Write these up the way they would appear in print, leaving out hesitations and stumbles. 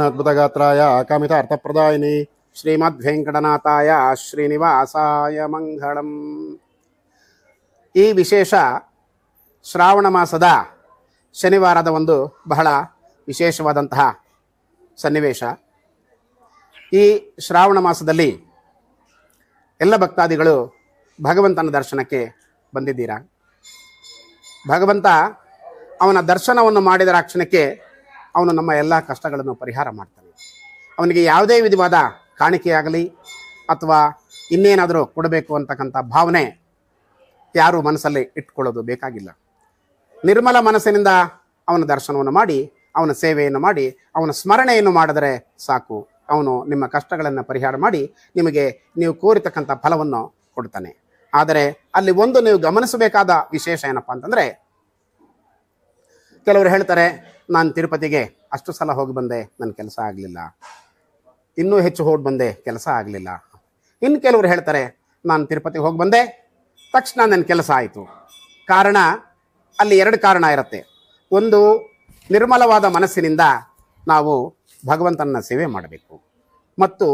ಅದ್ಭುತಗಾತ್ರಾಯ ಕಾಮಿತ ಅರ್ಥಪ್ರದಾಯಿನಿ ಶ್ರೀಮದ್ವೆಂಕಟನಾಥಾಯ ಶ್ರೀನಿವಾಸಾಯ ಮಂಗಳಂ. ಈ ವಿಶೇಷ ಶ್ರಾವಣ ಮಾಸದ ಶನಿವಾರದ ಒಂದು ಬಹಳ ವಿಶೇಷವಾದಂತಹ ಸನ್ನಿವೇಶ. ಈ ಶ್ರಾವಣ ಮಾಸದಲ್ಲಿ ಎಲ್ಲ ಭಕ್ತಾದಿಗಳು ಭಗವಂತನ ದರ್ಶನಕ್ಕೆ ಬಂದಿದ್ದೀರಾ. ಭಗವಂತ ಅವನ ದರ್ಶನವನ್ನು ಮಾಡಿದ ಕ್ಷಣಕ್ಕೆ ಅವನು ನಮ್ಮ ಎಲ್ಲ ಕಷ್ಟಗಳನ್ನು ಪರಿಹಾರ ಮಾಡ್ತಾನೆ. ಅವನಿಗೆ ಯಾವುದೇ ವಿಧವಾದ ಕಾಣಿಕೆಯಾಗಲಿ ಅಥವಾ ಇನ್ನೇನಾದರೂ ಕೊಡಬೇಕು ಅಂತಕ್ಕಂಥ ಭಾವನೆ ಯಾರೂ ಮನಸ್ಸಲ್ಲಿ ಇಟ್ಕೊಳ್ಳೋದು ಬೇಕಾಗಿಲ್ಲ. ನಿರ್ಮಲ ಮನಸ್ಸಿನಿಂದ ಅವನ ದರ್ಶನವನ್ನು ಮಾಡಿ, ಅವನ ಸೇವೆಯನ್ನು ಮಾಡಿ, ಅವನ ಸ್ಮರಣೆಯನ್ನು ಮಾಡಿದರೆ ಸಾಕು. ಅವನು ನಿಮ್ಮ ಕಷ್ಟಗಳನ್ನು ಪರಿಹಾರ ಮಾಡಿ ನಿಮಗೆ ನೀವು ಕೋರಿತಕ್ಕಂಥ ಫಲವನ್ನು ಕೊಡ್ತಾನೆ. ಆದರೆ ಅಲ್ಲಿ ಒಂದು ನೀವು ಗಮನಿಸಬೇಕಾದ ವಿಶೇಷ ಏನಪ್ಪ ಅಂತಂದರೆ, ಕೆಲವರು ಹೇಳ್ತಾರೆ, ನಾನು ತಿರುಪತಿಗೆ ಅಷ್ಟು ಸಲ ಹೋಗಿ ಬಂದೆ, ನನ್ನ ಕೆಲಸ ಆಗಲಿಲ್ಲ. ಇನ್ನೂ ಹೆಚ್ಚು ಹೋಗಿ ಬಂದೆ, ಕೆಲಸ ಆಗಲಿಲ್ಲ. ಇನ್ನು ಕೆಲವರು ಹೇಳ್ತಾರೆ, ನಾನು ತಿರುಪತಿಗೆ ಹೋಗಿ ಬಂದೆ, ತಕ್ಷಣ ನನ್ನ ಕೆಲಸ ಆಯಿತು. ಕಾರಣ ಅಲ್ಲಿ ಎರಡು ಕಾರಣ ಇರುತ್ತೆ. ಒಂದು, ನಿರ್ಮಲವಾದ ಮನಸ್ಸಿನಿಂದ ನಾವು ಭಗವಂತನ ಸೇವೆ ಮಾಡಬೇಕು, ಮತ್ತು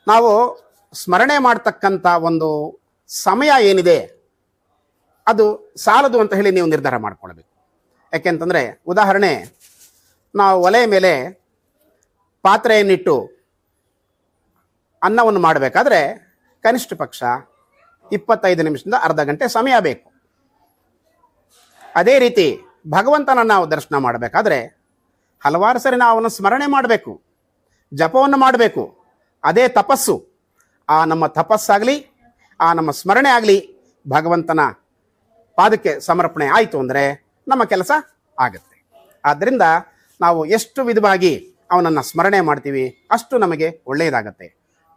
ನಾವು ಸ್ಮರಣೆ ಮಾಡ್ತಕ್ಕಂಥ ಒಂದು ಸಮಯ ಏನಿದೆ ಅದು ಸಾಲದು ಅಂತ ಹೇಳಿ ನೀವು ನಿರ್ಧಾರ ಮಾಡ್ಕೊಳ್ಬೇಕು. ಯಾಕೆಂತಂದರೆ, ಉದಾಹರಣೆ, ನಾವು ಒಲೆಯ ಮೇಲೆ ಪಾತ್ರೆಯನ್ನಿಟ್ಟು ಅನ್ನವನ್ನು ಮಾಡಬೇಕಾದ್ರೆ ಕನಿಷ್ಠ ಪಕ್ಷ 25 ನಿಮಿಷದಿಂದ ಅರ್ಧ ಗಂಟೆ ಸಮಯ ಬೇಕು. ಅದೇ ರೀತಿ ಭಗವಂತನ ನಾವು ದರ್ಶನ ಮಾಡಬೇಕಾದ್ರೆ ಹಲವಾರು ಸರಿ ನಾವು ಅವನ ಸ್ಮರಣೆ ಮಾಡಬೇಕು, ಜಪವನ್ನು ಮಾಡಬೇಕು. ಅದೇ ತಪಸ್ಸು. ಆ ನಮ್ಮ ತಪಸ್ಸಾಗಲಿ, ಆ ನಮ್ಮ ಸ್ಮರಣೆ ಆಗಲಿ ಭಗವಂತನ ಪಾದಕ್ಕೆ ಸಮರ್ಪಣೆ ಆಯಿತು ಅಂದರೆ ನಮ್ಮ ಕೆಲಸ ಆಗುತ್ತೆ. ಆದ್ದರಿಂದ ನಾವು ಎಷ್ಟು ವಿಧವಾಗಿ ಅವನನ್ನು ಸ್ಮರಣೆ ಮಾಡ್ತೀವಿ ಅಷ್ಟು ನಮಗೆ ಒಳ್ಳೆಯದಾಗತ್ತೆ.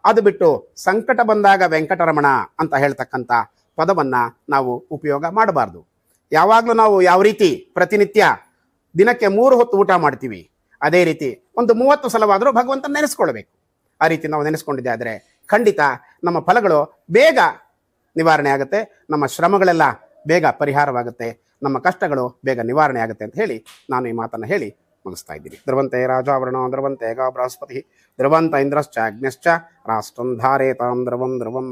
ಅದು ಬಿಟ್ಟು ಸಂಕಟ ಬಂದಾಗ ವೆಂಕಟರಮಣ ಅಂತ ಹೇಳ್ತಕ್ಕಂಥ ಪದವನ್ನು ನಾವು ಉಪಯೋಗ ಮಾಡಬಾರ್ದು. ಯಾವಾಗಲೂ ನಾವು ಯಾವ ರೀತಿ ಪ್ರತಿನಿತ್ಯ ದಿನಕ್ಕೆ 3 ಹೊತ್ತು ಊಟ ಮಾಡ್ತೀವಿ, ಅದೇ ರೀತಿ ಒಂದು 30 ಸಲವಾದರೂ ಭಗವಂತನ ನೆನೆಸ್ಕೊಳ್ಬೇಕು. ಆ ರೀತಿ ನಾವು ನೆನೆಸ್ಕೊಂಡಿದ್ದೆ ಆದರೆ ಖಂಡಿತ ನಮ್ಮ ಫಲಗಳು ಬೇಗ ನಿವಾರಣೆ ಆಗುತ್ತೆ, ನಮ್ಮ ಶ್ರಮಗಳೆಲ್ಲ ಬೇಗ ಪರಿಹಾರವಾಗುತ್ತೆ, ನಮ್ಮ ಕಷ್ಟಗಳು ಬೇಗ ನಿವಾರಣೆ ಆಗುತ್ತೆ ಅಂತ ಹೇಳಿ ನಾನು ಈ ಮಾತನ್ನು ಹೇಳಿ ಮುಗಿಸ್ತಾ ಇದ್ದೀನಿ. ಧ್ರುವಂತೆ ರಾಜಾವರಣ ಧ್ರುವಂತೆ ಗ ಬೃಹಸ್ಪತಿ ಧ್ರುವಂತ ಇಂದ್ರಶ್ಚ ಅಗ್ನಿಶ್ಚ ರಾಷ್ಟ್ರಂ ಧಾರೇತಾಂ ಧ್ರುವಂ ಧ್ರುವಂ.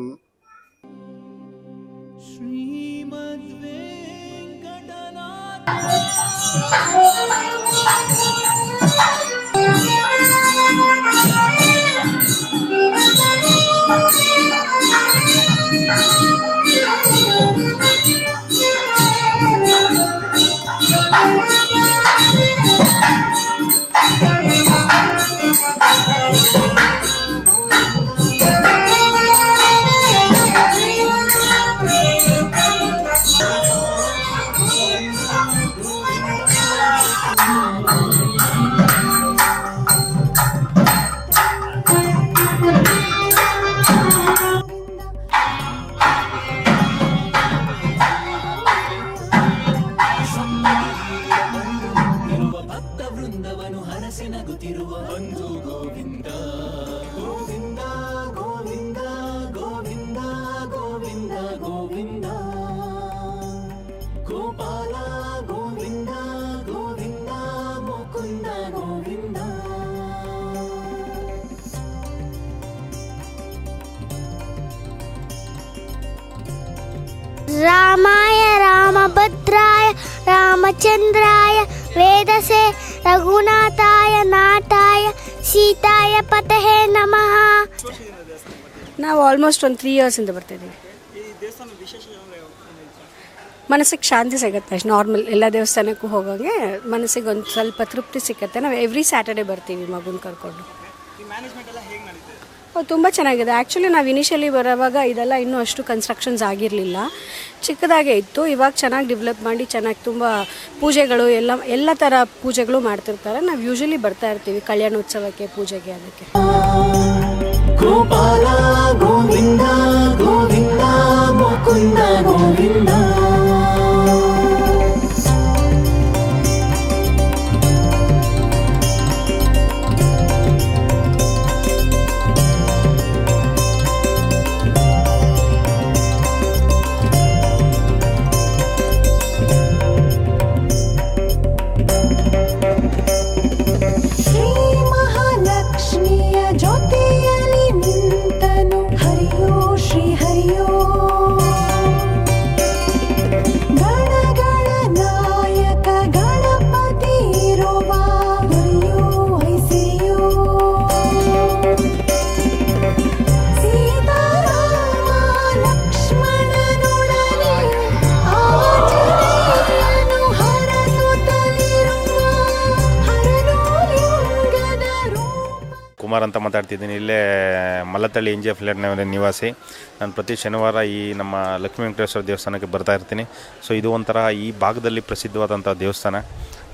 ರಾಮಾಯ ರಾಮಭದ್ರಾಯ ರಾಮಚಂದ್ರಾಯ ವೇದಸೆ ರಘುನಾಥಾಯ ನಾಥಾಯ ಸೀತಾಯ ಪತಹೇ ನಮಃ. ನಾವು ಆಲ್ಮೋಸ್ಟ್ ಒಂದು 3 ಇಯರ್ಸಿಂದ ಬರ್ತಿದ್ದೀವಿ. ಮನಸ್ಸಿಗೆ ಶಾಂತಿ ಸಿಗುತ್ತೆ ಅಷ್ಟು. ನಾರ್ಮಲ್ ಎಲ್ಲ ದೇವಸ್ಥಾನಕ್ಕೂ ಹೋಗೋಂಗೆ ಮನಸ್ಸಿಗೆ ಒಂದು ಸ್ವಲ್ಪ ತೃಪ್ತಿ ಸಿಗುತ್ತೆ. ನಾವು ಎವ್ರಿ ಸ್ಯಾಟರ್ಡೆ ಬರ್ತೀವಿ ಮಗುನ ಕರ್ಕೊಂಡು. ತುಂಬ ಚೆನ್ನಾಗಿದೆ. ಆ್ಯಕ್ಚುಲಿ ನಾವು ಇನಿಷಿಯಲಿ ಬರೋವಾಗ ಇದೆಲ್ಲ ಇನ್ನೂ ಅಷ್ಟು ಕನ್ಸ್ಟ್ರಕ್ಷನ್ಸ್ ಆಗಿರಲಿಲ್ಲ, ಚಿಕ್ಕದಾಗೇ ಇತ್ತು. ಇವಾಗ ಚೆನ್ನಾಗಿ ಡೆವಲಪ್ ಮಾಡಿ ಚೆನ್ನಾಗಿ ತುಂಬ ಪೂಜೆಗಳು ಎಲ್ಲ ಥರ ಪೂಜೆಗಳು ಮಾಡ್ತಿರ್ತಾರೆ. ನಾವು ಯೂಶಲಿ ಬರ್ತಾ ಇರ್ತೀವಿ ಕಲ್ಯಾಣೋತ್ಸವಕ್ಕೆ, ಪೂಜೆಗೆ, ಅದಕ್ಕೆ. ಗೋಪಾಲ ಗೋವಿಂದ ಗೋವಿಂದ ಮುಕುಂದ ಗೋವಿಂದ. She ಕುಮಾರ್ ಅಂತ ಮಾತಾಡ್ತಿದ್ದೀನಿ. ಇಲ್ಲೇ ಮಲ್ಲತ್ತಳ್ಳಿ NGF ಫ್ಲೇಟ್ನವರ ನಿವಾಸಿ. ನಾನು ಪ್ರತಿ ಶನಿವಾರ ಈ ನಮ್ಮ ಲಕ್ಷ್ಮೀ ವೆಂಕಟೇಶ್ವರ ದೇವಸ್ಥಾನಕ್ಕೆ ಬರ್ತಾ ಇರ್ತೀನಿ. ಸೊ ಇದು ಒಂಥರ ಈ ಭಾಗದಲ್ಲಿ ಪ್ರಸಿದ್ಧವಾದಂಥ ದೇವಸ್ಥಾನ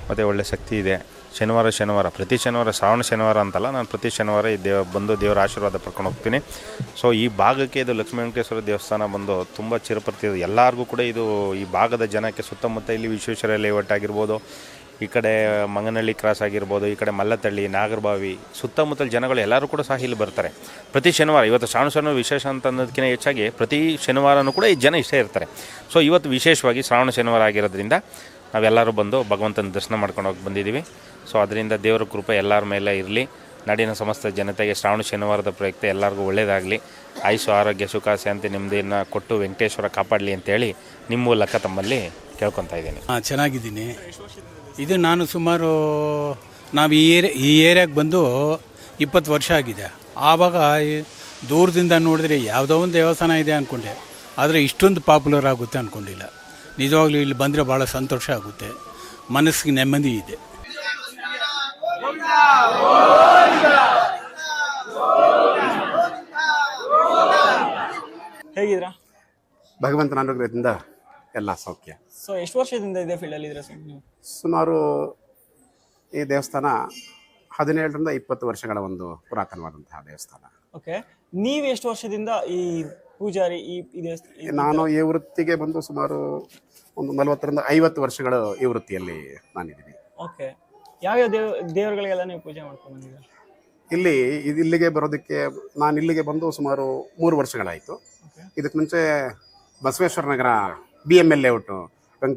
ಮತ್ತು ಒಳ್ಳೆ ಶಕ್ತಿ ಇದೆ. ಶನಿವಾರ ಪ್ರತಿ ಶನಿವಾರ, ಶ್ರಾವಣ ಶನಿವಾರ ಅಂತಲ್ಲ, ನಾನು ಪ್ರತಿ ಶನಿವಾರ ಈ ಬಂದು ದೇವರ ಆಶೀರ್ವಾದ ಪಡ್ಕೊಂಡು ಹೋಗ್ತೀನಿ. ಸೊ ಈ ಭಾಗಕ್ಕೆ ಇದು ಲಕ್ಷ್ಮೀ ವೆಂಕಟೇಶ್ವರ ದೇವಸ್ಥಾನ ಬಂದು ತುಂಬ ಚಿರಪರಿಚಿತ. ಎಲ್ಲರಿಗೂ ಕೂಡ ಇದು ಈ ಭಾಗದ ಜನಕ್ಕೆ ಸುತ್ತಮುತ್ತ ಇಲ್ಲಿ ವಿಶ್ವೇಶ್ವರ ಲೇಔಟ್ ಆಗಿರ್ಬೋದು, ಈ ಕಡೆ ಮಂಗನಹಳ್ಳಿ ಕ್ರಾಸ್ ಆಗಿರ್ಬೋದು, ಈ ಕಡೆ ಮಲ್ಲತ್ತಳ್ಳಿ, ನಾಗರಬಾವಿ ಸುತ್ತಮುತ್ತಲ ಜನಗಳು ಎಲ್ಲರೂ ಕೂಡ ಸಹ ಇಲ್ಲಿ ಬರ್ತಾರೆ ಪ್ರತಿ ಶನಿವಾರ. ಇವತ್ತು ಶ್ರಾವಣ ಶನಿವಾರ ವಿಶೇಷ ಅಂತ ಅನ್ನೋದಕ್ಕಿಂತ ಹೆಚ್ಚಾಗಿ ಪ್ರತಿ ಶನಿವಾರನೂ ಕೂಡ ಈ ಜನ ಇಷ್ಟೇ ಇರ್ತಾರೆ. ಸೊ ಇವತ್ತು ವಿಶೇಷವಾಗಿ ಶ್ರಾವಣ ಶನಿವಾರ ಆಗಿರೋದ್ರಿಂದ ನಾವೆಲ್ಲರೂ ಬಂದು ಭಗವಂತನ ದರ್ಶನ ಮಾಡ್ಕೊಂಡು ಹೋಗಿ ಬಂದಿದ್ದೀವಿ. ಸೊ ಅದರಿಂದ ದೇವರ ಕೃಪೆ ಎಲ್ಲರ ಮೇಲೆ ಇರಲಿ. ನಾಡಿನ ಸಮಸ್ತ ಜನತೆಗೆ ಶ್ರಾವಣ ಶನಿವಾರದ ಪ್ರಯುಕ್ತ ಎಲ್ಲರಿಗೂ ಒಳ್ಳೆಯದಾಗಲಿ. ಆಯುಷು, ಆರೋಗ್ಯ, ಸುಖ, ಶಾಂತಿ, ನೆಮ್ಮದಿಯನ್ನು ಕೊಟ್ಟು ವೆಂಕಟೇಶ್ವರ ಕಾಪಾಡಲಿ ಅಂತೇಳಿ ನಿಮ್ಮ ಮೂಲಕ ತಮ್ಮಲ್ಲಿ ಕೇಳ್ಕೊತಾ ಇದ್ದೀನಿ. ಚೆನ್ನಾಗಿದ್ದೀನಿ. ಇದು ನಾನು ಸುಮಾರು ನಾವು ಈ ಏರಿಯಾಗೆ ಬಂದು 20 ವರ್ಷ ಆಗಿದೆ. ಆವಾಗ ದೂರದಿಂದ ನೋಡಿದ್ರೆ ಯಾವುದೋ ಒಂದು ದೇವಸ್ಥಾನ ಇದೆ ಅಂದ್ಕೊಂಡೆ, ಆದರೆ ಇಷ್ಟೊಂದು ಪಾಪ್ಯುಲರ್ ಆಗುತ್ತೆ ಅಂದ್ಕೊಂಡಿಲ್ಲ. ನಿಜವಾಗ್ಲೂ ಇಲ್ಲಿ ಬಂದರೆ ಭಾಳ ಸಂತೋಷ ಆಗುತ್ತೆ, ಮನಸ್ಸಿಗೆ ನೆಮ್ಮದಿ ಇದೆ. ಹೇಗಿದ್ರಾ? ಭಗವಂತನ ಅನುಗ್ರಹದಿಂದ ಎಲ್ಲ ಸೌಖ್ಯ. ಸೊ ಎಷ್ಟು ವರ್ಷದಿಂದ ಇದೆ ಫೀಲ್ಡಲ್ಲಿ ಇದ್ದೀರಾ ಸರ್ ನೀವು? ಸುಮಾರು ಈ ದೇವಸ್ಥಾನ 17ರಿಂದ 20 ವರ್ಷಗಳ ಒಂದು ಪುರಾತನವಾದಂತಹ ದೇವಸ್ಥಾನ. ಓಕೆ, ನೀವು ಎಷ್ಟು ವರ್ಷದಿಂದ ಈ ಪೂಜಾರಿ ಈ ದೇವಸ್ಥಾನ? ನಾನು ಈ ವೃತ್ತಿಗೆ ಬಂದು ಸುಮಾರು ಒಂದು 40ರಿಂದ 50 ವರ್ಷಗಳು ಈ ವೃತ್ತಿಯಲ್ಲಿ ನಾನಿದ್ದೀನಿ. ಓಕೆ, ಯಾವ್ಯಾವ ದೇವರುಗಳಿಗೆಲ್ಲ ನೀವು ಪೂಜೆ ಮಾಡ್ಕೊಂಡು ಬಂದಿದ್ದೀರಾ? ಇಲ್ಲಿಗೆ ಬರೋದಕ್ಕೆ ನಾನು ಇಲ್ಲಿಗೆ ಬಂದು ಸುಮಾರು 3 ವರ್ಷಗಳಾಯಿತು. ಇದಕ್ಕೆ ಮುಂಚೆ ಬಸವೇಶ್ವರ ನಗರ BML ಲೇಔಟ್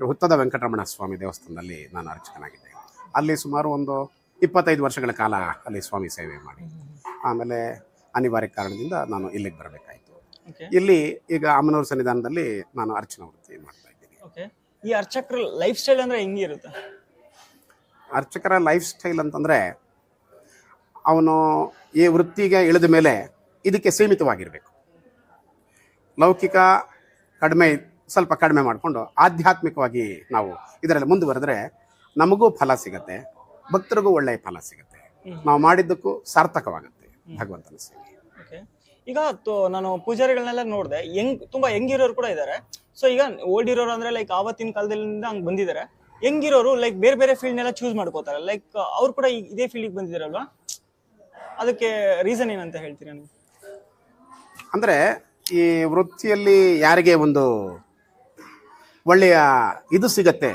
ಹುತ್ತದ ವೆಂಕಟರಮಣ ಸ್ವಾಮಿ ದೇವಸ್ಥಾನದಲ್ಲಿ ನಾನು ಅರ್ಚಕನಾಗಿದ್ದೆ. ಅಲ್ಲಿ ಸುಮಾರು ಒಂದು 25 ವರ್ಷಗಳ ಕಾಲ ಅಲ್ಲಿ ಸ್ವಾಮಿ ಸೇವೆ ಮಾಡಿ ಆಮೇಲೆ ಅನಿವಾರ್ಯ ಕಾರಣದಿಂದ ನಾನು ಇಲ್ಲಿಗೆ ಬರಬೇಕಾಯಿತು. ಇಲ್ಲಿ ಈಗ ಅಮ್ಮನವ್ರ ಸನ್ನಿಧಾನದಲ್ಲಿ ನಾನು ಅರ್ಚನಾ ವೃತ್ತಿ ಮಾಡ್ತಾ ಇದ್ದೀನಿ. ಓಕೆ, ಈ ಅರ್ಚಕರ ಲೈಫ್ ಸ್ಟೈಲ್ ಅಂದರೆ ಹೆಂಗಿರುತ್ತೆ? ಅರ್ಚಕರ ಲೈಫ್ ಸ್ಟೈಲ್ ಅಂತಂದರೆ ಅವನು ಈ ವೃತ್ತಿಗೆ ಇಳಿದ ಮೇಲೆ ಇದಕ್ಕೆ ಸೀಮಿತವಾಗಿರಬೇಕು. ಲೌಕಿಕ ಸ್ವಲ್ಪ ಕಡಿಮೆ ಮಾಡಿಕೊಂಡು ಆಧ್ಯಾತ್ಮಿಕವಾಗಿ ನಾವು ಇದರಲ್ಲಿ ಮುಂದುವರೆದ್ರೆ ನಮಗೂ ಫಲ ಸಿಗತ್ತೆ, ಭಕ್ತರಿಗೂ ಒಳ್ಳೆಯ ಫಲ ಸಿಗತ್ತೆ, ನಾವು ಮಾಡಿದ್ದಕ್ಕೂ ಸಾರ್ಥಕವಾಗುತ್ತೆ ಭಗವಂತನ ಸೇವೆ. ಓಕೆ, ಈಗ ನಾನು ಪೂಜಾರಿಗಳನ್ನೆಲ್ಲ ನೋಡಿದೆ, ತುಂಬಾ ಯಂಗಿರೋರು ಕೂಡ ಇದ್ದಾರೆ. ಸೊ ಈಗ ಓಲ್ಡ್ ಇರೋರು ಅಂದ್ರೆ ಲೈಕ್ ಆವತ್ತಿನ ಕಾಲದಿಂದ ಹಂಗೆ ಬಂದಿದ್ದಾರೆ. ಯಂಗಿರೋರು ಲೈಕ್ ಬೇರೆ ಬೇರೆ ಫೀಲ್ಡ್ನೆಲ್ಲ ಚೂಸ್ ಮಾಡ್ಕೋತಾರೆ. ಲೈಕ್ ಅವ್ರು ಕೂಡ ಇದೇ ಫೀಲ್ಡಿಗೆ ಬಂದಿದ್ದಾರಲ್ವಾ, ಅದಕ್ಕೆ ರೀಸನ್ ಏನಂತ ಹೇಳ್ತೀರಾ ನೀವು? ಅಂದರೆ ಈ ವೃತ್ತಿಯಲ್ಲಿ ಯಾರಿಗೆ ಒಂದು ಒಳ್ಳೆಯ ಇದು ಸಿಗತ್ತೆ,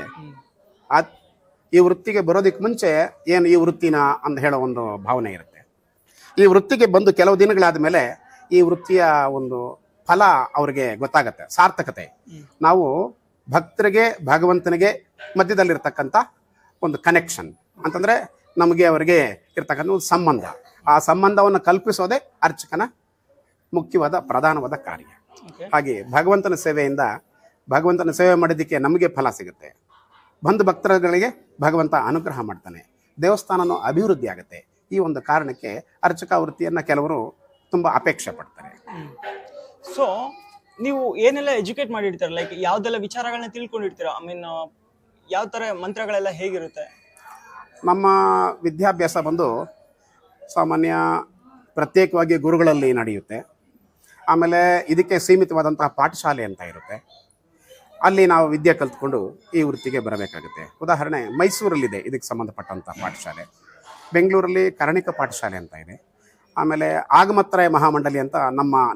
ಈ ವೃತ್ತಿಗೆ ಬರೋದಕ್ಕೆ ಮುಂಚೆ ಏನು ಈ ವೃತ್ತಿನ ಅಂತ ಹೇಳೋ ಒಂದು ಭಾವನೆ ಇರುತ್ತೆ. ಈ ವೃತ್ತಿಗೆ ಬಂದು ಕೆಲವು ದಿನಗಳಾದ ಮೇಲೆ ಈ ವೃತ್ತಿಯ ಒಂದು ಫಲ ಅವ್ರಿಗೆ ಗೊತ್ತಾಗತ್ತೆ, ಸಾರ್ಥಕತೆ. ನಾವು ಭಕ್ತರಿಗೆ ಭಗವಂತನಿಗೆ ಮಧ್ಯದಲ್ಲಿರ್ತಕ್ಕಂಥ ಒಂದು ಕನೆಕ್ಷನ್ ಅಂತಂದರೆ ನಮಗೆ ಅವರಿಗೆ ಇರ್ತಕ್ಕಂಥ ಒಂದು ಸಂಬಂಧ. ಆ ಸಂಬಂಧವನ್ನು ಕಲ್ಪಿಸೋದೇ ಅರ್ಚಕನ ಮುಖ್ಯವಾದ ಪ್ರಧಾನವಾದ ಕಾರ್ಯ. ಹಾಗೆ ಭಗವಂತನ ಸೇವೆಯಿಂದ ಭಗವಂತನ ಸೇವೆ ಮಾಡಿದ್ದಕ್ಕೆ ನಮಗೆ ಫಲ ಸಿಗುತ್ತೆ, ಬಂಧು ಭಕ್ತರುಗಳಿಗೆ ಭಗವಂತ ಅನುಗ್ರಹ ಮಾಡ್ತಾನೆ, ದೇವಸ್ಥಾನನೂ ಅಭಿವೃದ್ಧಿ ಆಗುತ್ತೆ. ಈ ಒಂದು ಕಾರಣಕ್ಕೆ ಅರ್ಚಕ ವೃತ್ತಿಯನ್ನು ಕೆಲವರು ತುಂಬ ಅಪೇಕ್ಷೆ ಪಡ್ತಾರೆ. ಸೊ ನೀವು ಏನೆಲ್ಲ ಎಜುಕೇಟ್ ಮಾಡಿರ್ತೀರ, ಲೈಕ್ ಯಾವ್ದೆಲ್ಲ ವಿಚಾರಗಳನ್ನ ತಿಳ್ಕೊಂಡಿರ್ತೀರ? ಐ ಮೀನ್ ಯಾವ ಥರ ಮಂತ್ರಗಳೆಲ್ಲ ಹೇಗಿರುತ್ತೆ? ನಮ್ಮ ವಿದ್ಯಾಭ್ಯಾಸ ಬಂದು ಸಾಮಾನ್ಯ ಪ್ರತ್ಯೇಕವಾಗಿ ಗುರುಗಳಲ್ಲಿ ನಡೆಯುತ್ತೆ. ಆಮೇಲೆ ಇದಕ್ಕೆ ಸೀಮಿತವಾದಂತಹ ಪಾಠಶಾಲೆ ಅಂತ ಇರುತ್ತೆ, ಅಲ್ಲಿ ನಾವು ವಿದ್ಯೆ ಕಲ್ತ್ಕೊಂಡು ಈ ವೃತ್ತಿಗೆ ಬರಬೇಕಾಗುತ್ತೆ. ಉದಾಹರಣೆ ಮೈಸೂರಲ್ಲಿದೆ ಇದಕ್ಕೆ ಸಂಬಂಧಪಟ್ಟಂಥ ಪಾಠಶಾಲೆ, ಬೆಂಗಳೂರಲ್ಲಿ ಕರ್ಣಿಕ ಪಾಠಶಾಲೆ ಅಂತ ಇದೆ, ಆಮೇಲೆ ಆಗಮತ್ರಯ ಮಹಾಮಂಡಲಿ ಅಂತ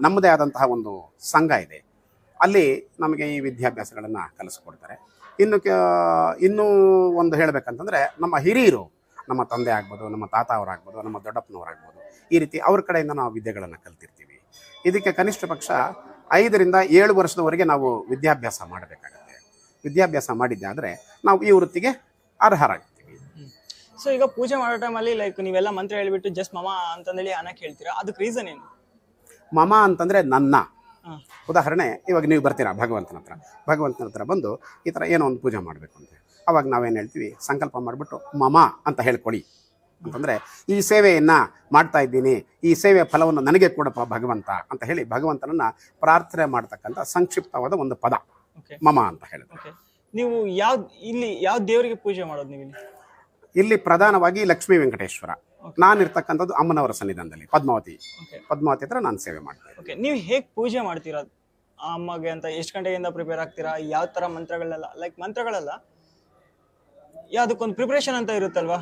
ನಮ್ಮದೇ ಆದಂತಹ ಒಂದು ಸಂಘ ಇದೆ, ಅಲ್ಲಿ ನಮಗೆ ಈ ವಿದ್ಯಾಭ್ಯಾಸಗಳನ್ನು ಕಲಿಸ್ಕೊಡ್ತಾರೆ. ಇನ್ನೂ ಒಂದು ಹೇಳಬೇಕಂತಂದರೆ ನಮ್ಮ ಹಿರಿಯರು, ನಮ್ಮ ತಂದೆ ಆಗ್ಬೋದು, ನಮ್ಮ ತಾತ ಅವರಾಗ್ಬೋದು, ನಮ್ಮ ದೊಡ್ಡಪ್ಪನವರಾಗ್ಬೋದು, ಈ ರೀತಿ ಅವ್ರ ಕಡೆಯಿಂದ ನಾವು ವಿದ್ಯೆಗಳನ್ನು ಕಲ್ತಿರ್ತೀವಿ. ಇದಕ್ಕೆ ಕನಿಷ್ಠ ಪಕ್ಷ 5ರಿಂದ 7 ವರ್ಷದವರೆಗೆ ನಾವು ವಿದ್ಯಾಭ್ಯಾಸ ಮಾಡಬೇಕಾಗುತ್ತೆ. ವಿದ್ಯಾಭ್ಯಾಸ ಮಾಡಿದ್ದಾದರೆ ನಾವು ಈ ವೃತ್ತಿಗೆ ಅರ್ಹರಾಗ್ತೀವಿ. ಸೊ ಈಗ ಪೂಜೆ ಮಾಡೋ ಟೈಮಲ್ಲಿ ಲೈಕ್ ನೀವೆಲ್ಲ ಮಂತ್ರ ಹೇಳಿಬಿಟ್ಟು ಜಸ್ಟ್ ಮಮ ಅಂತಂದೇಳಿ ಅನ್ನಕ್ಕೆ ಹೇಳ್ತೀರಾ, ಅದಕ್ಕೆ ರೀಸನ್ ಏನು? ಮಮ ಅಂತಂದರೆ ನನ್ನ. ಉದಾಹರಣೆ, ಇವಾಗ ನೀವು ಬರ್ತೀರಾ ಭಗವಂತನ ಹತ್ರ ಬಂದು ಈ ಥರ ಏನೋ ಒಂದು ಪೂಜೆ ಮಾಡಬೇಕು ಅಂತ, ಅವಾಗ ನಾವೇನು ಹೇಳ್ತೀವಿ, ಸಂಕಲ್ಪ ಮಾಡಿಬಿಟ್ಟು ಮಮ ಅಂತ ಹೇಳ್ಕೊಳ್ಳಿ ಅಂತಂದರೆ ಈ ಸೇವೆಯನ್ನು ಮಾಡ್ತಾ ಇದ್ದೀನಿ, ಈ ಸೇವೆಯ ಫಲವನ್ನು ನನಗೆ ಕೊಡಪ್ಪ ಭಗವಂತ ಅಂತ ಹೇಳಿ ಭಗವಂತನನ್ನು ಪ್ರಾರ್ಥನೆ ಮಾಡ್ತಕ್ಕಂಥ ಸಂಕ್ಷಿಪ್ತವಾದ ಒಂದು ಪದ ಮಮ ಅಂತ ಹೇಳಿದ್ರೆ. ನೀವು ಯಾವ ದೇವರಿಗೆ ಪೂಜೆ ಮಾಡೋದು? ನೀವು ಇಲ್ಲಿ ಪ್ರಧಾನವಾಗಿ ಲಕ್ಷ್ಮೀ ವೆಂಕಟೇಶ್ವರ ನಾನಿರ್ತಕ್ಕಂಥದ್ದು ಅಮ್ಮನವರ ಸನ್ನಿಧಾನದಲ್ಲಿ ಪದ್ಮಾವತಿ Okay. ಪದ್ಮಾವತಿ ಹತ್ರ ನಾನು ಸೇವೆ ಮಾಡ್ತೇನೆ. ಓಕೆ, ನೀವು ಹೇಗೆ ಪೂಜೆ ಮಾಡ್ತೀರಾ ಆ ಅಮ್ಮಗೆ ಅಂತ? ಎಷ್ಟು ಗಂಟೆಯಿಂದ ಪ್ರಿಪೇರ್ ಆಗ್ತೀರಾ? ಯಾವ ತರ ಮಂತ್ರಗಳೆಲ್ಲ, ಲೈಕ್ ಮಂತ್ರಗಳೆಲ್ಲ ಯಾವುದಕ್ಕೊಂದು ಪ್ರಿಪರೇಷನ್ ಅಂತ ಇರುತ್ತಲ್ವಾ?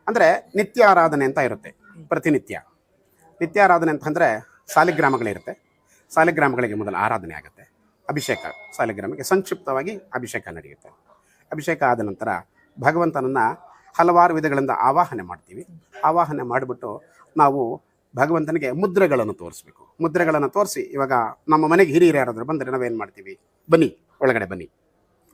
ಅಂದರೆ ನಿತ್ಯ ಆರಾಧನೆ ಅಂತ ಇರುತ್ತೆ, ಪ್ರತಿನಿತ್ಯ ನಿತ್ಯ ಆರಾಧನೆ ಅಂತಂದರೆ ಸಾಲಿಗ್ರಾಮಗಳಿರುತ್ತೆ. ಸಾಲಿಗ್ರಾಮಗಳಿಗೆ ಮೊದಲು ಆರಾಧನೆ ಆಗುತ್ತೆ, ಅಭಿಷೇಕ, ಸಾಲಿಗ್ರಾಮಕ್ಕೆ ಸಂಕ್ಷಿಪ್ತವಾಗಿ ಅಭಿಷೇಕ ನಡೆಯುತ್ತೆ. ಅಭಿಷೇಕ ಆದ ನಂತರ ಭಗವಂತನನ್ನು ಹಲವಾರು ವಿಧಗಳಿಂದ ಆವಾಹನೆ ಮಾಡ್ತೀವಿ. ಆವಾಹನೆ ಮಾಡಿಬಿಟ್ಟು ನಾವು ಭಗವಂತನಿಗೆ ಮುದ್ರೆಗಳನ್ನು ತೋರಿಸ್ಬೇಕು. ಮುದ್ರೆಗಳನ್ನು ತೋರಿಸಿ, ಇವಾಗ ನಮ್ಮ ಮನೆಗೆ ಹಿರಿಯರು ಯಾರಾದರೂ ಬಂದರೆ ನಾವೇನು ಮಾಡ್ತೀವಿ, ಬನ್ನಿ ಒಳಗಡೆ ಬನ್ನಿ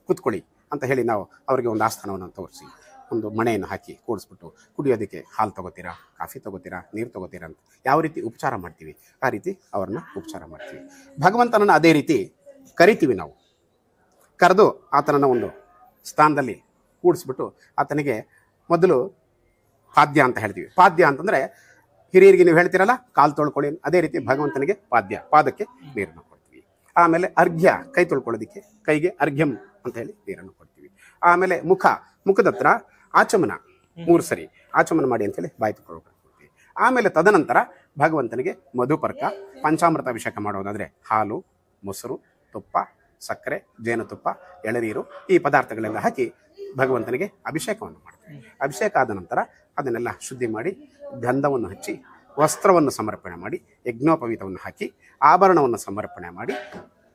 ಕೂತ್ಕೊಳ್ಳಿ ಅಂತ ಹೇಳಿ ನಾವು ಅವರಿಗೆ ಒಂದು ಆಸ್ಥಾನವನ್ನು ತೋರಿಸಿ ಒಂದು ಮಣೆಯನ್ನು ಹಾಕಿ ಕೂಡಿಸ್ಬಿಟ್ಟು, ಕುಡಿಯೋದಕ್ಕೆ ಹಾಲು ತೊಗೋತೀರಾ, ಕಾಫಿ ತೊಗೋತೀರಾ, ನೀರು ತೊಗೋತೀರಾ ಅಂತ ಯಾವ ರೀತಿ ಉಪಚಾರ ಮಾಡ್ತೀವಿ ಆ ರೀತಿ ಅವ್ರನ್ನ ಉಪಚಾರ ಮಾಡ್ತೀವಿ. ಭಗವಂತನನ್ನು ಅದೇ ರೀತಿ ಕರಿತೀವಿ ನಾವು. ಕರೆದು ಆತನನ್ನು ಒಂದು ಸ್ಥಾನದಲ್ಲಿ ಕೂಡಿಸ್ಬಿಟ್ಟು ಆತನಿಗೆ ಮೊದಲು ಪಾದ್ಯ ಅಂತ ಹೇಳ್ತೀವಿ. ಪಾದ್ಯ ಅಂತಂದರೆ ಹಿರಿಯರಿಗೆ ನೀವು ಹೇಳ್ತೀರಲ್ಲ ಕಾಲು ತೊಳ್ಕೊಳ್ಳಿ, ಅದೇ ರೀತಿ ಭಗವಂತನಿಗೆ ಪಾದ್ಯ, ಪಾದಕ್ಕೆ ನೀರನ್ನು ಕೊಡ್ತೀವಿ. ಆಮೇಲೆ ಅರ್ಘ್ಯ, ಕೈ ತೊಳ್ಕೊಳ್ಳೋದಕ್ಕೆ ಕೈಗೆ ಅರ್ಘ್ಯಂ ಅಂತ ಹೇಳಿ ನೀರನ್ನು ಕೊಡ್ತೀವಿ. ಆಮೇಲೆ ಮುಖದ ಹತ್ರ ಆಚಮನ 3 ಸರಿ ಆಚಮನ ಮಾಡಿ ಅಂತೇಳಿ ಬಾಯಿ ಕೊಡ್ತೀವಿ. ಆಮೇಲೆ ತದನಂತರ ಭಗವಂತನಿಗೆ ಮಧುಪರ್ಕ, ಪಂಚಾಮೃತ ಅಭಿಷೇಕ ಮಾಡೋದಾದರೆ ಹಾಲು, ಮೊಸರು, ತುಪ್ಪ, ಸಕ್ಕರೆ, ಜೇನುತುಪ್ಪ, ಎಳನೀರು ಈ ಪದಾರ್ಥಗಳೆಲ್ಲ ಹಾಕಿ ಭಗವಂತನಿಗೆ ಅಭಿಷೇಕವನ್ನು ಮಾಡ್ತೀವಿ. ಅಭಿಷೇಕ ಆದ ನಂತರ ಅದನ್ನೆಲ್ಲ ಶುದ್ಧಿ ಮಾಡಿ ಗಂಧವನ್ನು ಹಚ್ಚಿ ವಸ್ತ್ರವನ್ನು ಸಮರ್ಪಣೆ ಮಾಡಿ ಯಜ್ಞೋಪವೀತವನ್ನು ಹಾಕಿ ಆಭರಣವನ್ನು ಸಮರ್ಪಣೆ ಮಾಡಿ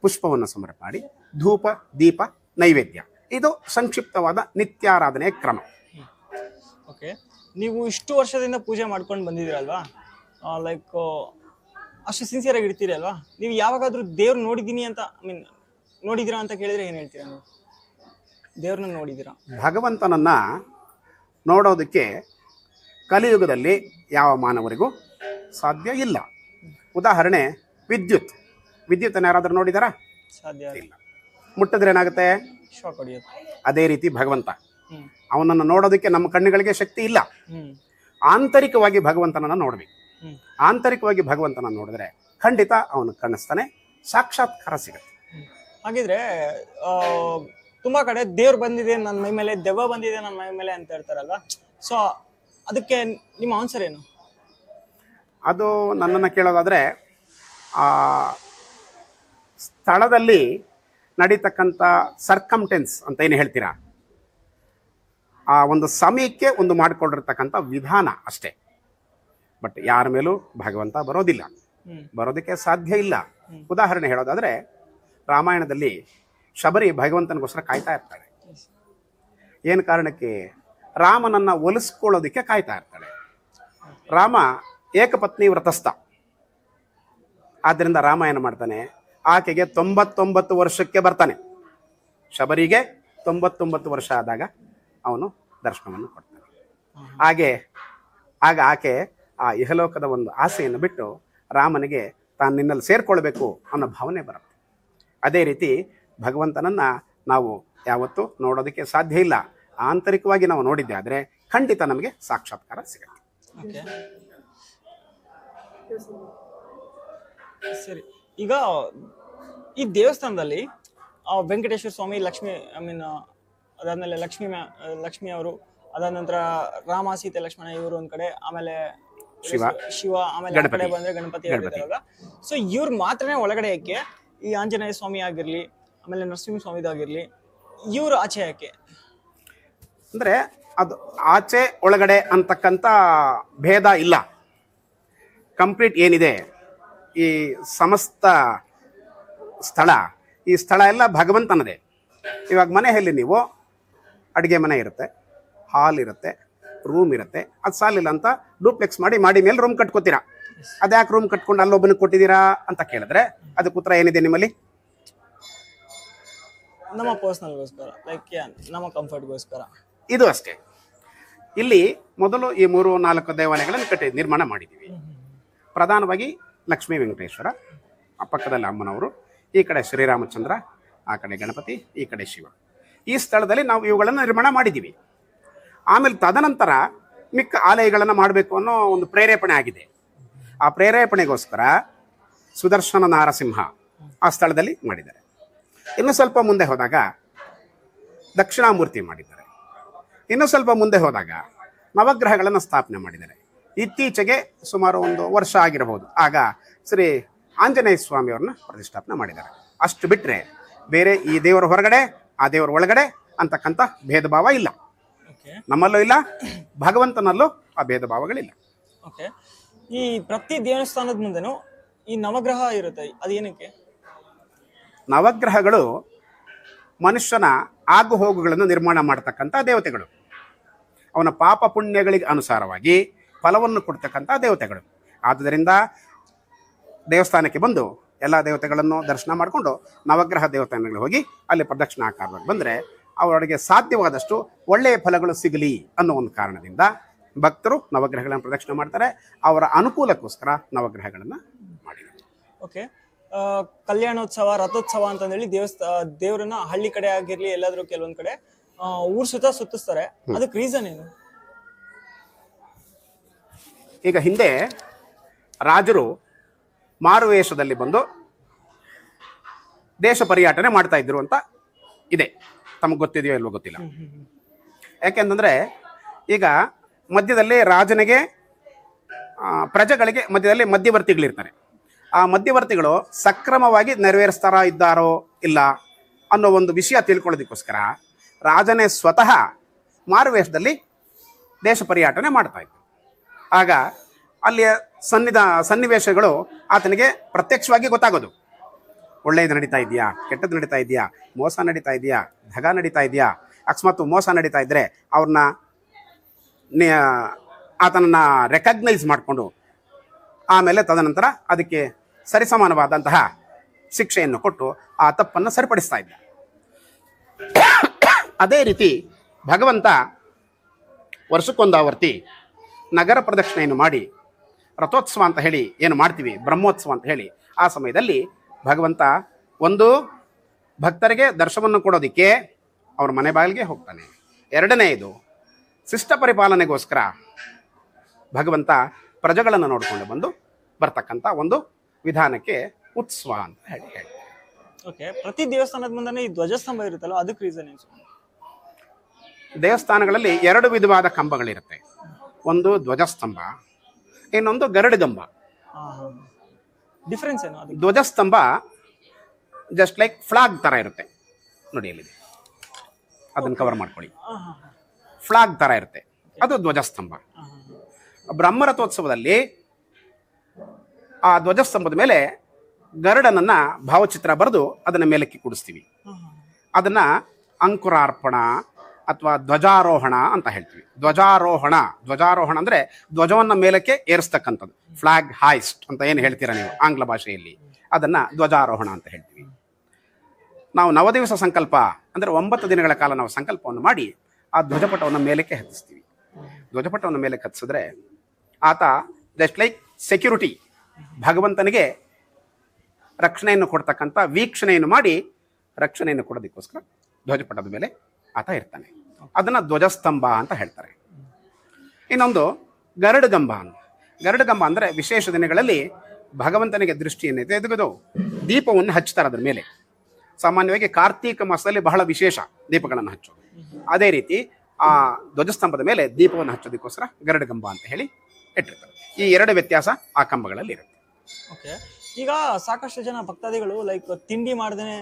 ಪುಷ್ಪವನ್ನು ಸಮರ್ಪಣೆ ಮಾಡಿ ಧೂಪ, ದೀಪ, ನೈವೇದ್ಯ, ಇದು ಸಂಕ್ಷಿಪ್ತವಾದ ನಿತ್ಯಾರಾಧನೆಯ ಕ್ರಮ. ಓಕೆ, ನೀವು ಇಷ್ಟು ವರ್ಷದಿಂದ ಪೂಜೆ ಮಾಡ್ಕೊಂಡು ಬಂದಿದ್ದೀರಲ್ವಾ, ಲೈಕ್ ಅಷ್ಟು ಸಿನ್ಸಿಯರ್ ಆಗಿ ಇಡ್ತೀರಿ ಅಲ್ವಾ? ನೀವು ಯಾವಾಗಾದ್ರೂ ದೇವ್ರು ನೋಡಿದ್ದೀನಿ ಅಂತ, ನೋಡಿದ್ದೀರಾ ಅಂತ ಕೇಳಿದ್ರೆ ಏನು ಹೇಳ್ತೀರಾ ನೀವು? ದೇವ್ರನ್ನ ನೋಡಿದ್ದೀರಾ? ಭಗವಂತನನ್ನು ನೋಡೋದಕ್ಕೆ ಕಲಿಯುಗದಲ್ಲಿ ಯಾವ ಮಾನವರಿಗೂ ಸಾಧ್ಯ ಇಲ್ಲ. ಉದಾಹರಣೆ ವಿದ್ಯುತ್ತನ್ನು ಯಾರಾದರೂ ನೋಡಿದಾರಾ? ಸಾಧ್ಯ ಇಲ್ಲ. ಮುಟ್ಟಿದ್ರೆ ಏನಾಗುತ್ತೆ? ಶಾಕ್ ಹೊಡೆಯುತ್ತೆ. ಅದೇ ರೀತಿ ಭಗವಂತ, ಅವನನ್ನು ನೋಡೋದಕ್ಕೆ ನಮ್ಮ ಕಣ್ಣುಗಳಿಗೆ ಶಕ್ತಿ ಇಲ್ಲ. ಆಂತರಿಕವಾಗಿ ಭಗವಂತನನ್ನು ನೋಡಬೇಕು. ಆಂತರಿಕವಾಗಿ ಭಗವಂತನ ನೋಡಿದ್ರೆ ಖಂಡಿತ ಅವನು ಕಾಣಿಸ್ತಾನೆ, ಸಾಕ್ಷಾತ್ಕಾರ ಸಿಗುತ್ತೆ. ಹಾಗಿದ್ರೆ ತುಂಬಾ ಕಡೆ ದೇವ್ರು ಬಂದಿದೆ ನನ್ನ ಮೈ ಮೇಲೆ, ದೆವ್ವ ಬಂದಿದೆ ನನ್ನ ಮೈ ಮೇಲೆ ಅಂತ ಹೇಳ್ತಾರಲ್ವಾ, ಸೊ ಅದಕ್ಕೆ ನಿಮ್ಮ ಆನ್ಸರ್ ಏನು? ಅದು ನನ್ನನ್ನು ಕೇಳೋದಾದರೆ, ಆ ಸ್ಥಳದಲ್ಲಿ ನಡೀತಕ್ಕಂಥ ಸರ್ಕಮ್ಟೆನ್ಸ್ ಅಂತ ಏನು ಹೇಳ್ತೀರಾ, ಆ ಒಂದು ಸಮಯಕ್ಕೆ ಒಂದು ಮಾಡಿಕೊಂಡಿರ್ತಕ್ಕಂಥ ವಿಧಾನ ಅಷ್ಟೇ. ಬಟ್ ಯಾರ ಮೇಲೂ ಭಗವಂತ ಬರೋದಿಲ್ಲ, ಬರೋದಕ್ಕೆ ಸಾಧ್ಯ ಇಲ್ಲ. ಉದಾಹರಣೆ ಹೇಳೋದಾದರೆ, ರಾಮಾಯಣದಲ್ಲಿ ಶಬರಿ ಭಗವಂತನಿಗೋಸ್ಕರ ಕಾಯ್ತಾ ಇರ್ತಾಳೆ. ಏನು ಕಾರಣಕ್ಕೆ? ರಾಮನನ್ನು ಒಲಿಸ್ಕೊಳ್ಳೋದಕ್ಕೆ ಕಾಯ್ತಾ ಇರ್ತಾಳೆ. ರಾಮ ಏಕಪತ್ನಿ ವ್ರತಸ್ಥ, ಆದ್ದರಿಂದ ರಾಮ ಏನು ಮಾಡ್ತಾನೆ, ಆಕೆಗೆ 99 ವರ್ಷಕ್ಕೆ ಬರ್ತಾನೆ. ಶಬರಿಗೆ 99 ವರ್ಷ ಆದಾಗ ಅವನು ದರ್ಶನವನ್ನು ಕೊಡ್ತಾನೆ. ಆಗ ಆಕೆ ಆ ಇಹಲೋಕದ ಒಂದು ಆಸೆಯನ್ನು ಬಿಟ್ಟು ರಾಮನಿಗೆ ತಾನು ನಿನ್ನಲ್ಲಿ ಸೇರ್ಕೊಳ್ಬೇಕು ಅನ್ನೋ ಭಾವನೆ ಬರುತ್ತೆ. ಅದೇ ರೀತಿ ಭಗವಂತನನ್ನು ನಾವು ಯಾವತ್ತೂ ನೋಡೋದಕ್ಕೆ ಸಾಧ್ಯ ಇಲ್ಲ. ಆಂತರಿಕವಾಗಿ ನಾವು ನೋಡಿದ್ದೆ ಆದರೆ ಖಂಡಿತ ನಮಗೆ ಸಾಕ್ಷಾತ್ಕಾರ ಸಿಗುತ್ತೆ. ಸರಿ, ಈಗ ಈ ದೇವಸ್ಥಾನದಲ್ಲಿ ವೆಂಕಟೇಶ್ವರ ಸ್ವಾಮಿ, ಲಕ್ಷ್ಮಿ, ಅದಾದ್ಮೇಲೆ ಲಕ್ಷ್ಮಿ ಅವರು, ಅದಾದ ನಂತರ ರಾಮ, ಸೀತೆ, ಲಕ್ಷ್ಮಣ ಇವರು ಒಂದ್ ಕಡೆ, ಆಮೇಲೆ ಶಿವ, ಆಮೇಲೆ ಆ ಕಡೆ ಬಂದ್ರೆ ಗಣಪತಿ ಆಗಿದ್ದಾರಲ್ಲ. ಸೊ ಇವ್ರು ಮಾತ್ರನೇ ಒಳಗಡೆ ಯಾಕೆ? ಈ ಆಂಜನೇಯ ಸ್ವಾಮಿ ಆಗಿರ್ಲಿ, ಆಮೇಲೆ ನರಸಿಂಹ ಸ್ವಾಮಿದಾಗಿರ್ಲಿ, ಇವ್ರು ಆಚೆ ಯಾಕೆ? ಅಂದರೆ ಅದು ಆಚೆ ಒಳಗಡೆ ಅಂತಕ್ಕಂಥ ಭೇದ ಇಲ್ಲ. ಕಂಪ್ಲೀಟ್ ಏನಿದೆ ಈ ಸಮಸ್ತ ಸ್ಥಳ, ಈ ಸ್ಥಳ ಎಲ್ಲ ಭಗವಂತನದೇ. ಇವಾಗ ಮನೆಯಲ್ಲಿ ನೀವು ಅಡುಗೆ ಮನೆ ಇರುತ್ತೆ, ಹಾಲ್ ಇರುತ್ತೆ, ರೂಮ್ ಇರುತ್ತೆ. ಅದು ಸಾಲಿಲ್ಲ ಅಂತ ಡೂಪ್ಲೆಕ್ಸ್ ಮಾಡಿ ಮೇಲೆ ರೂಮ್ ಕಟ್ಕೋತೀರಾ. ಅದ್ಯಾಕೆ ರೂಮ್ ಕಟ್ಕೊಂಡು ಅಲ್ಲೊಬ್ಬನಿಗೆ ಕೊಟ್ಟಿದ್ದೀರಾ ಅಂತ ಕೇಳಿದ್ರೆ ಅದಕ್ಕೆ ಉತ್ತರ ಏನಿದೆ ನಿಮ್ಮಲ್ಲಿ? ನಮ್ಮ ಪರ್ಸನಲ್ಗೋಸ್ಕರ, ಲೈಕ್ ನಮ್ಮ ಕಂಫರ್ಟ್ಗೋಸ್ಕರ. ಇದು ಅಷ್ಟೇ. ಇಲ್ಲಿ ಮೊದಲು ಈ 3-4 ದೇವಾಲಯಗಳನ್ನು ನಿರ್ಮಾಣ ಮಾಡಿದ್ದೀವಿ. ಪ್ರಧಾನವಾಗಿ ಲಕ್ಷ್ಮೀ ವೆಂಕಟೇಶ್ವರ, ಆ ಪಕ್ಕದಲ್ಲಿ ಅಮ್ಮನವರು, ಈ ಕಡೆ ಶ್ರೀರಾಮಚಂದ್ರ, ಆ ಕಡೆ ಗಣಪತಿ, ಈ ಕಡೆ ಶಿವ. ಈ ಸ್ಥಳದಲ್ಲಿ ನಾವು ಇವುಗಳನ್ನು ನಿರ್ಮಾಣ ಮಾಡಿದ್ದೀವಿ. ಆಮೇಲೆ ತದನಂತರ ಮಿಕ್ಕ ಆಲಯಗಳನ್ನು ಮಾಡಬೇಕು ಅನ್ನೋ ಒಂದು ಪ್ರೇರೇಪಣೆ ಆಗಿದೆ. ಆ ಪ್ರೇರೇಪಣೆಗೋಸ್ಕರ ಸುದರ್ಶನ ನಾರಸಿಂಹ ಆ ಸ್ಥಳದಲ್ಲಿ ಮಾಡಿದ್ದಾರೆ. ಇನ್ನು ಸ್ವಲ್ಪ ಮುಂದೆ ಹೋದಾಗ ದಕ್ಷಿಣಾಮೂರ್ತಿ ಮಾಡಿದ್ದಾರೆ. ಇನ್ನು ಸ್ವಲ್ಪ ಮುಂದೆ ಹೋದಾಗ ನವಗ್ರಹಗಳನ್ನು ಸ್ಥಾಪನೆ ಮಾಡಿದ್ದಾರೆ. ಇತ್ತೀಚೆಗೆ ಸುಮಾರು ಒಂದು ವರ್ಷ ಆಗಿರಬಹುದು, ಆಗ ಶ್ರೀ ಆಂಜನೇಯ ಸ್ವಾಮಿಯವ್ರನ್ನ ಪ್ರತಿಷ್ಠಾಪನೆ ಮಾಡಿದ್ದಾರೆ. ಅಷ್ಟು ಬಿಟ್ಟರೆ ಬೇರೆ ಈ ದೇವರ ಹೊರಗಡೆ ಆ ದೇವರ ಒಳಗಡೆ ಅಂತಕ್ಕಂಥ ಭೇದ ಭಾವ ಇಲ್ಲ. ಓಕೆ ನಮ್ಮಲ್ಲೂ ಇಲ್ಲ, ಭಗವಂತನಲ್ಲೂ ಆ ಭೇದ ಭಾವಗಳಿಲ್ಲ. ಓಕೆ. ಈ ಪ್ರತಿ ದೇವಸ್ಥಾನದ ಮುಂದೆನೂ ಈ ನವಗ್ರಹ ಇರುತ್ತೆ, ಅದೇನಕ್ಕೆ? ನವಗ್ರಹಗಳು ಮನುಷ್ಯನ ಆಗು ಹೋಗುಗಳನ್ನು ನಿರ್ಮಾಣ ಮಾಡತಕ್ಕಂಥ ದೇವತೆಗಳು, ಅವನ ಪಾಪ ಪುಣ್ಯಗಳಿಗೆ ಅನುಸಾರವಾಗಿ ಫಲವನ್ನು ಕೊಡ್ತಕ್ಕಂಥ ದೇವತೆಗಳು. ಆದುದರಿಂದ ದೇವಸ್ಥಾನಕ್ಕೆ ಬಂದು ಎಲ್ಲ ದೇವತೆಗಳನ್ನು ದರ್ಶನ ಮಾಡಿಕೊಂಡು ನವಗ್ರಹ ದೇವಸ್ಥಾನಗಳಿಗೆ ಹೋಗಿ ಅಲ್ಲಿ ಪ್ರದಕ್ಷಿಣಾಕಾರವಾಗಿ ಬಂದರೆ ಅವರಿಗೆ ಸಾಧ್ಯವಾದಷ್ಟು ಒಳ್ಳೆಯ ಫಲಗಳು ಸಿಗಲಿ ಅನ್ನೋ ಒಂದು ಕಾರಣದಿಂದ ಭಕ್ತರು ನವಗ್ರಹಗಳನ್ನು ಪ್ರದಕ್ಷಿಣೆ ಮಾಡ್ತಾರೆ. ಅವರ ಅನುಕೂಲಕ್ಕೋಸ್ಕರ ನವಗ್ರಹಗಳನ್ನು ಮಾಡಿದ್ದಾರೆ. ಓಕೆ. ಕಲ್ಯಾಣೋತ್ಸವ, ರಥೋತ್ಸವ ಅಂತಂದೇಳಿ ದೇವರನ್ನ ಹಳ್ಳಿ ಕಡೆ ಆಗಿರ್ಲಿ ಎಲ್ಲಾದ್ರೂ ಕೆಲವೊಂದ್ ಕಡೆ ಊರ್ ಸುತ್ತಿಸ್ತಾರೆ. ಅದಕ್ಕೆ ರೀಸನ್ ಏನು? ಈಗ ಹಿಂದೆ ರಾಜರು ಮಾರುವೇಷದಲ್ಲಿ ಬಂದು ದೇಶ ಪರ್ಯಟನೆ ಮಾಡ್ತಾ ಇದ್ರು ಅಂತ ಇದೆ. ತಮಗೆ ಗೊತ್ತಿದೆಯೋ ಇಲ್ವೋ ಗೊತ್ತಿಲ್ಲ. ಯಾಕೆಂತಂದ್ರೆ ಈಗ ಮಧ್ಯದಲ್ಲಿ ರಾಜನಿಗೆ ಪ್ರಜೆಗಳಿಗೆ ಮಧ್ಯದಲ್ಲಿ ಮಧ್ಯವರ್ತಿಗಳಿರ್ತಾರೆ. ಆ ಮಧ್ಯವರ್ತಿಗಳು ಸಕ್ರಮವಾಗಿ ನೆರವೇರಿಸ್ತಾರ ಇದ್ದಾರೋ ಇಲ್ಲ ಅನ್ನೋ ಒಂದು ವಿಷಯ ತಿಳ್ಕೊಳ್ಳೋದಕ್ಕೋಸ್ಕರ ರಾಜನೇ ಸ್ವತಃ ಮಾರುವೇಷದಲ್ಲಿ ದೇಶ ಪರ್ಯಟನೆ ಮಾಡ್ತಾ ಇದ್ರು. ಆಗ ಅಲ್ಲಿಯ ಸನ್ನಿವೇಶಗಳು ಆತನಿಗೆ ಪ್ರತ್ಯಕ್ಷವಾಗಿ ಗೊತ್ತಾಗೋದು. ಒಳ್ಳೆಯದು ನಡೀತಾ ಇದೆಯಾ, ಕೆಟ್ಟದ್ದು ನಡೀತಾ ಇದೆಯಾ, ಮೋಸ ನಡೀತಾ ಇದೆಯಾ, ಧಗ ನಡೀತಾ ಇದೆಯಾ. ಅಕಸ್ಮಾತ್ ಮೋಸ ನಡೀತಾ ಇದ್ದರೆ ಅವ್ರನ್ನ ಆತನನ್ನು ರೆಕಗ್ನೈಸ್ ಮಾಡಿಕೊಂಡು ಆಮೇಲೆ ತದನಂತರ ಅದಕ್ಕೆ ಸರಿಸಮಾನವಾದಂತಹ ಶಿಕ್ಷೆಯನ್ನು ಕೊಟ್ಟು ಆ ತಪ್ಪನ್ನು ಸರಿಪಡಿಸ್ತಾ ಇದ್ದ. ಅದೇ ರೀತಿ ಭಗವಂತ ವರ್ಷಕ್ಕೊಂದಾವರ್ತಿ ನಗರ ಪ್ರದಕ್ಷಿಣೆಯನ್ನು ಮಾಡಿ ರಥೋತ್ಸವ ಅಂತ ಹೇಳಿ ಏನು ಮಾಡ್ತೀವಿ, ಬ್ರಹ್ಮೋತ್ಸವ ಅಂತ ಹೇಳಿ, ಆ ಸಮಯದಲ್ಲಿ ಭಗವಂತ ಒಂದು ಭಕ್ತರಿಗೆ ದರ್ಶನವನ್ನು ಕೊಡೋದಕ್ಕೆ ಅವ್ರ ಮನೆ ಬಾಗಿಲಿಗೆ ಹೋಗ್ತಾನೆ. ಎರಡನೆಯದು ಶಿಷ್ಟ ಪರಿಪಾಲನೆಗೋಸ್ಕರ ಭಗವಂತ ಪ್ರಜೆಗಳನ್ನು ನೋಡಿಕೊಂಡು ಬಂದು ಬರ್ತಕ್ಕಂಥ ಒಂದು ವಿಧಾನಕ್ಕೆ ಉತ್ಸವ ಅಂತ ಹೇಳಿ ಹೇಳ್ತಾರೆ. ಓಕೆ. ಪ್ರತಿ ದೇವಸ್ಥಾನದ ಮುಂದೆ ಈ ಧ್ವಜಸ್ತಂಭ ಇರುತ್ತಲ್ಲ, ಅದಕ್ಕೆ ರೀಸನ್ ಏನು? ದೇವಸ್ಥಾನಗಳಲ್ಲಿ ಎರಡು ವಿಧವಾದ ಕಂಬಗಳಿರುತ್ತೆ. ಒಂದು ಧ್ವಜಸ್ತಂಭ, ಇನ್ನೊಂದು ಗರುಡಗಂಬ. ಡಿಫ್ರೆನ್ಸ್ ಏನು? ಅದು ಧ್ವಜಸ್ತಂಭ ಜಸ್ಟ್ ಲೈಕ್ ಫ್ಲಾಗ್ ತರ ಇರುತ್ತೆ ನೋಡಿ, ಎಲ್ಲಿದೆ ಅದನ್ನು ಕವರ್ ಮಾಡ್ಕೊಳ್ಳಿ. ಫ್ಲಾಗ್ ತರ ಇರುತ್ತೆ, ಅದು ಧ್ವಜಸ್ತಂಭ. ಬ್ರಹ್ಮರಥೋತ್ಸವದಲ್ಲಿ ಆ ಧ್ವಜಸ್ತಂಭದ ಮೇಲೆ ಗರುಡನನ್ನ ಭಾವಚಿತ್ರ ಬರೆದು ಅದನ್ನ ಮೇಲಕ್ಕೆ ಕೂಡಿಸ್ತೀವಿ. ಅದನ್ನ ಅಂಕುರಾರ್ಪಣ ಅಥವಾ ಧ್ವಜಾರೋಹಣ ಅಂತ ಹೇಳ್ತೀವಿ. ಧ್ವಜಾರೋಹಣ ಅಂದ್ರೆ ಧ್ವಜವನ್ನ ಮೇಲಕ್ಕೆ ಏರಿಸ್ತಕ್ಕಂಥದ್ದು. ಫ್ಲಾಗ್ ಹಾಯ್ಸ್ಟ್ ಅಂತ ಏನು ಹೇಳ್ತೀರಾ ನೀವು ಆಂಗ್ಲ ಭಾಷೆಯಲ್ಲಿ, ಅದನ್ನ ಧ್ವಜಾರೋಹಣ ಅಂತ ಹೇಳ್ತೀವಿ. ನಾವು ನವದಿವಸ ಸಂಕಲ್ಪ ಅಂದ್ರೆ 9 ದಿನಗಳ ಕಾಲ ನಾವು ಸಂಕಲ್ಪವನ್ನು ಮಾಡಿ ಆ ಧ್ವಜಪಟವನ್ನು ಮೇಲಕ್ಕೆ ಹತ್ತಿಸ್ತೀವಿ. ಧ್ವಜಪಟವನ್ನು ಮೇಲಕ್ಕೆ ಹತ್ತಿಸಿದ್ರೆ ಆತ ಜಸ್ಟ್ ಲೈಕ್ ಸೆಕ್ಯೂರಿಟಿ, ಭಗವಂತನಿಗೆ ರಕ್ಷಣೆಯನ್ನು ಕೊಡ್ತಕ್ಕಂಥ ವೀಕ್ಷಣೆಯನ್ನು ಮಾಡಿ ರಕ್ಷಣೆಯನ್ನು ಕೊಡೋದಕ್ಕೋಸ್ಕರ ಧ್ವಜಪಟದ ಮೇಲೆ ಆತ ಇರ್ತಾನೆ. ಅದನ್ನ ಧ್ವಜಸ್ತಂಭ ಅಂತ ಹೇಳ್ತಾರೆ. ಇನ್ನೊಂದು ಗರುಡಗಂಬ. ಗರುಡಗಂಬ ಅಂದ್ರೆ ವಿಶೇಷ ದಿನಗಳಲ್ಲಿ ಭಗವಂತನಿಗೆ ದೃಷ್ಟಿಯನ್ನು ತೆಗೆದು ದೀಪವನ್ನು ಹಚ್ತಾರೆ ಅದರ ಮೇಲೆ. ಸಾಮಾನ್ಯವಾಗಿ ಕಾರ್ತೀಕ ಮಾಸದಲ್ಲಿ ಬಹಳ ವಿಶೇಷ ದೀಪಗಳನ್ನು ಹಚ್ಚೋದು. ಅದೇ ರೀತಿ ಆ ಧ್ವಜಸ್ತಂಭದ ಮೇಲೆ ದೀಪವನ್ನು ಹಚ್ಚೋದಕ್ಕೋಸ್ಕರ ಗರುಡಗಂಬ ಅಂತ ಹೇಳಿ ಇಟ್ಟಿರ್ತಾರೆ. ಈ ಎರಡು ವ್ಯತ್ಯಾಸ ಆ ಕಂಬಗಳಲ್ಲಿ ಇರುತ್ತೆ. ಓಕೆ. ಈಗ ಸಾಕಷ್ಟು ಜನ ಭಕ್ತಾದಿಗಳು ಲೈಕ್ ತಿಂಡಿ ಮಾಡ್ದೇನೆ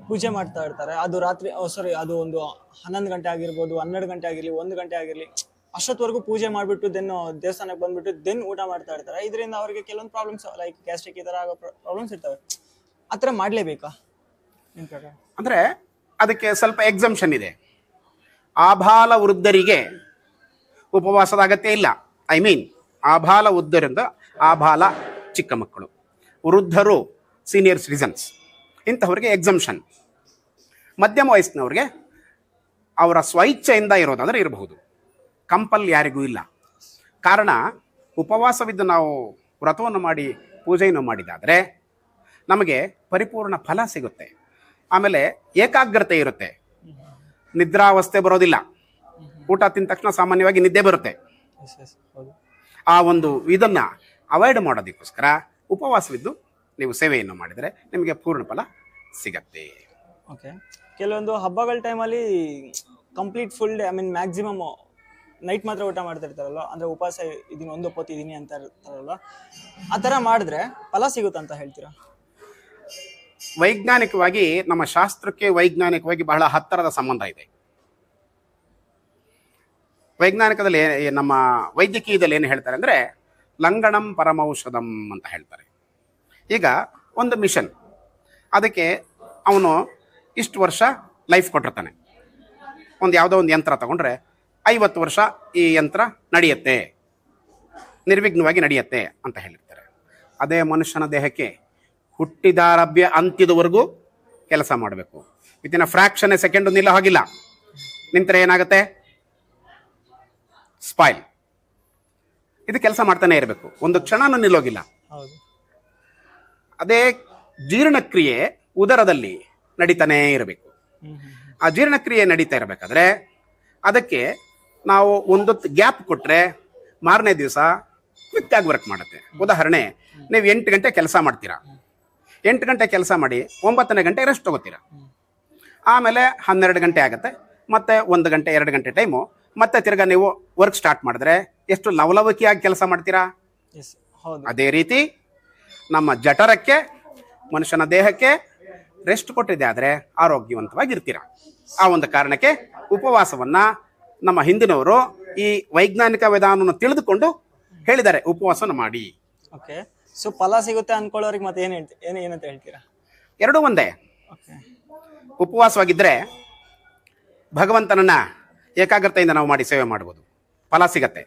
ಪೂಜೆ ಮಾಡ್ತಾ ಇರ್ತಾರೆ. ಅದು ರಾತ್ರಿ ಅದು ಒಂದು 11 ಗಂಟೆ ಆಗಿರ್ಬೋದು, 12 ಗಂಟೆ ಆಗಿರ್ಲಿ, 1 ಗಂಟೆ ಆಗಿರ್ಲಿ, ಅಷ್ಟೊತ್ತವರೆಗೂ ಪೂಜೆ ಮಾಡಿಬಿಟ್ಟು ದೇವಸ್ಥಾನಕ್ಕೆ ಬಂದ್ಬಿಟ್ಟು ಊಟ ಮಾಡ್ತಾ ಇರ್ತಾರೆ. ಇದರಿಂದ ಅವರಿಗೆ ಕೆಲವೊಂದು ಪ್ರಾಬ್ಲಮ್ಸ್ ಲೈಕ್ ಗ್ಯಾಸ್ಟ್ರಿಕ್ ಈ ಥರ ಆಗೋ ಪ್ರಾಬ್ಲಮ್ಸ್ ಇರ್ತವೆ. ಆ ಥರ ಮಾಡಲೇಬೇಕಾ ನಿಮ್ಮ ಪ್ರಕಾರ? ಅಂದರೆ ಅದಕ್ಕೆ ಸ್ವಲ್ಪ ಎಕ್ಸಂಪ್ಷನ್ ಇದೆ. ಆಬಾಲ ವೃದ್ಧರಿಗೆ ಉಪವಾಸದ ಅಗತ್ಯ ಇಲ್ಲ. ಐ ಮೀನ್ ಆಬಾಲ ವೃದ್ಧರಿಂದ ಆಬಾಲ ಚಿಕ್ಕ ಮಕ್ಕಳು, ವೃದ್ಧರು ಸೀನಿಯರ್ ಸಿಟಿಸನ್ಸ್, ಇಂಥವ್ರಿಗೆ ಎಕ್ಸಂಪ್ಷನ್. ಮಧ್ಯಮ ವಯಸ್ಸಿನವ್ರಿಗೆ ಅವರ ಸ್ವಇಚ್ಛೆಯಿಂದ ಇರೋದಾದರೆ ಇರಬಹುದು, ಕಂಪಲ್ ಯಾರಿಗೂ ಇಲ್ಲ. ಕಾರಣ ಉಪವಾಸವಿದ್ದು ನಾವು ವ್ರತವನ್ನು ಮಾಡಿ ಪೂಜೆಯನ್ನು ಮಾಡಿದಾದರೆ ನಮಗೆ ಪರಿಪೂರ್ಣ ಫಲ ಸಿಗುತ್ತೆ. ಆಮೇಲೆ ಏಕಾಗ್ರತೆ ಇರುತ್ತೆ, ನಿದ್ರಾವಸ್ಥೆ ಬರೋದಿಲ್ಲ. ಊಟ ತಿಂದ ತಕ್ಷಣ ಸಾಮಾನ್ಯವಾಗಿ ನಿದ್ದೆ ಬರುತ್ತೆ. ಆ ಒಂದು ಇದನ್ನು ಅವಾಯ್ಡ್ ಮಾಡೋದಕ್ಕೋಸ್ಕರ ಉಪವಾಸವಿದ್ದು ನೀವು ಸೇವೆಯನ್ನು ಮಾಡಿದರೆ ನಿಮಗೆ ಪೂರ್ಣ ಫಲ ಸಿಗತ್ತೆ. ಓಕೆ. ಕೆಲವೊಂದು ಹಬ್ಬಗಳ ಟೈಮಲ್ಲಿ complete full day, I mean maximum night ಮಾತ್ರ ಊಟ ಮಾಡ್ತಿರ್ತಾರಲ್ಲ, ಅಂದ್ರೆ ಉಪವಾಸ ಇದೀನಿ, ಒಂದು ಹೊತ್ತು ಇದೀನಿ ಅಂತ ಇರ್ತಾರಲ್ಲ, ಆ ಥರ ಮಾಡಿದ್ರೆ ಫಲ ಸಿಗುತ್ತಂತ ಹೇಳ್ತೀರಾ? ವೈಜ್ಞಾನಿಕವಾಗಿ ನಮ್ಮ ಶಾಸ್ತ್ರಕ್ಕೆ ವೈಜ್ಞಾನಿಕವಾಗಿ ಬಹಳ ಹತ್ತಿರದ ಸಂಬಂಧ ಇದೆ. ವೈಜ್ಞಾನಿಕದಲ್ಲಿ ನಮ್ಮ ವೈದ್ಯಕೀಯದಲ್ಲಿ ಏನು ಹೇಳ್ತಾರೆ ಅಂದರೆ ಲಂಗಣಂ ಪರಮೌಷಧಂ ಅಂತ ಹೇಳ್ತಾರೆ. ಈಗ ಒಂದು ಮಿಷನ್, ಅದಕ್ಕೆ ಅವನು ಇಷ್ಟು ವರ್ಷ ಲೈಫ್ ಕೊಟ್ಟಿರ್ತಾನೆ. ಯಾವುದೋ ಒಂದು ಯಂತ್ರ ತಗೊಂಡ್ರೆ 50 ವರ್ಷ ಈ ಯಂತ್ರ ನಡೆಯುತ್ತೆ, ನಿರ್ವಿಘ್ನವಾಗಿ ನಡೆಯುತ್ತೆ ಅಂತ ಹೇಳಿರ್ತಾರೆ. ಅದೇ ಮನುಷ್ಯನ ದೇಹಕ್ಕೆ ಹುಟ್ಟಿದಾರಭ್ಯ ಅಂತ್ಯದವರೆಗೂ ಕೆಲಸ ಮಾಡಬೇಕು. ವಿತಿನ್ ಫ್ರಾಕ್ಷನ್ ಸೆಕೆಂಡ್ ನಿಲ್ಲ ಹೋಗಿಲ್ಲ, ನಿಂತರೆ ಏನಾಗುತ್ತೆ? ಸ್ಪಾಯ್ಲ್. ಇದು ಕೆಲಸ ಮಾಡ್ತಾನೆ ಇರಬೇಕು, ಒಂದು ಕ್ಷಣನೂ ನಿಲ್ಲೋಗಿಲ್ಲ. ಹೌದು. ಅದೇ ಜೀರ್ಣಕ್ರಿಯೆ ಉದರದಲ್ಲಿ ನಡೀತಾನೇ ಇರಬೇಕು. ಆ ಜೀರ್ಣಕ್ರಿಯೆ ನಡೀತಾ ಇರಬೇಕಾದ್ರೆ ಅದಕ್ಕೆ ನಾವು ಒಂದು ಗ್ಯಾಪ್ ಕೊಟ್ಟರೆ ಮಾರನೇ ದಿವಸ ಕ್ವಿಕ್ಕಾಗಿ ವರ್ಕ್ ಮಾಡುತ್ತೆ. ಉದಾಹರಣೆ, ನೀವು 8 ಗಂಟೆ ಕೆಲಸ ಮಾಡ್ತೀರಾ, 8 ಗಂಟೆ ಕೆಲಸ ಮಾಡಿ 9ನೇ ಗಂಟೆ ರೆಸ್ಟ್ ತಗೋತೀರಾ. ಆಮೇಲೆ 12 ಗಂಟೆ ಆಗುತ್ತೆ, ಮತ್ತೆ 1 ಗಂಟೆ 2 ಗಂಟೆ ಟೈಮು, ಮತ್ತೆ ತಿರ್ಗಾ ನೀವು ವರ್ಕ್ ಸ್ಟಾರ್ಟ್ ಮಾಡಿದ್ರೆ ಎಷ್ಟು ಲವಲವಿಕೆಯಾಗಿ ಕೆಲಸ ಮಾಡ್ತೀರಾ? ಹೌದು. ಅದೇ ರೀತಿ ನಮ್ಮ ಜಠರಕ್ಕೆ, ಮನುಷ್ಯನ ದೇಹಕ್ಕೆ ರೆಸ್ಟ್ ಕೊಟ್ಟಿದೆ ಆದರೆ ಆರೋಗ್ಯವಂತವಾಗಿರ್ತೀರ. ಆ ಒಂದು ಕಾರಣಕ್ಕೆ ಉಪವಾಸವನ್ನ ನಮ್ಮ ಹಿಂದಿನವರು ಈ ವೈಜ್ಞಾನಿಕ ವಿಧಾನವನ್ನು ತಿಳಿದುಕೊಂಡು ಹೇಳಿದ್ದಾರೆ, ಉಪವಾಸವನ್ನು ಮಾಡಿ. ಓಕೆ. ಸೊ ಫಲ ಸಿಗುತ್ತೆ ಅನ್ಕೊಳ್ಳೋರಿಗೆ ಮತ್ತೆ ಏನಂತ ಹೇಳ್ತೀರಾ? ಎರಡೂ ಒಂದೇ. ಓಕೆ. ಉಪವಾಸವಾಗಿದ್ದರೆ ಭಗವಂತನನ್ನ ಏಕಾಗ್ರತೆಯಿಂದ ನಾವು ಮಾಡಿ ಸೇವೆ ಮಾಡ್ಬೋದು, ಫಲ ಸಿಗತ್ತೆ.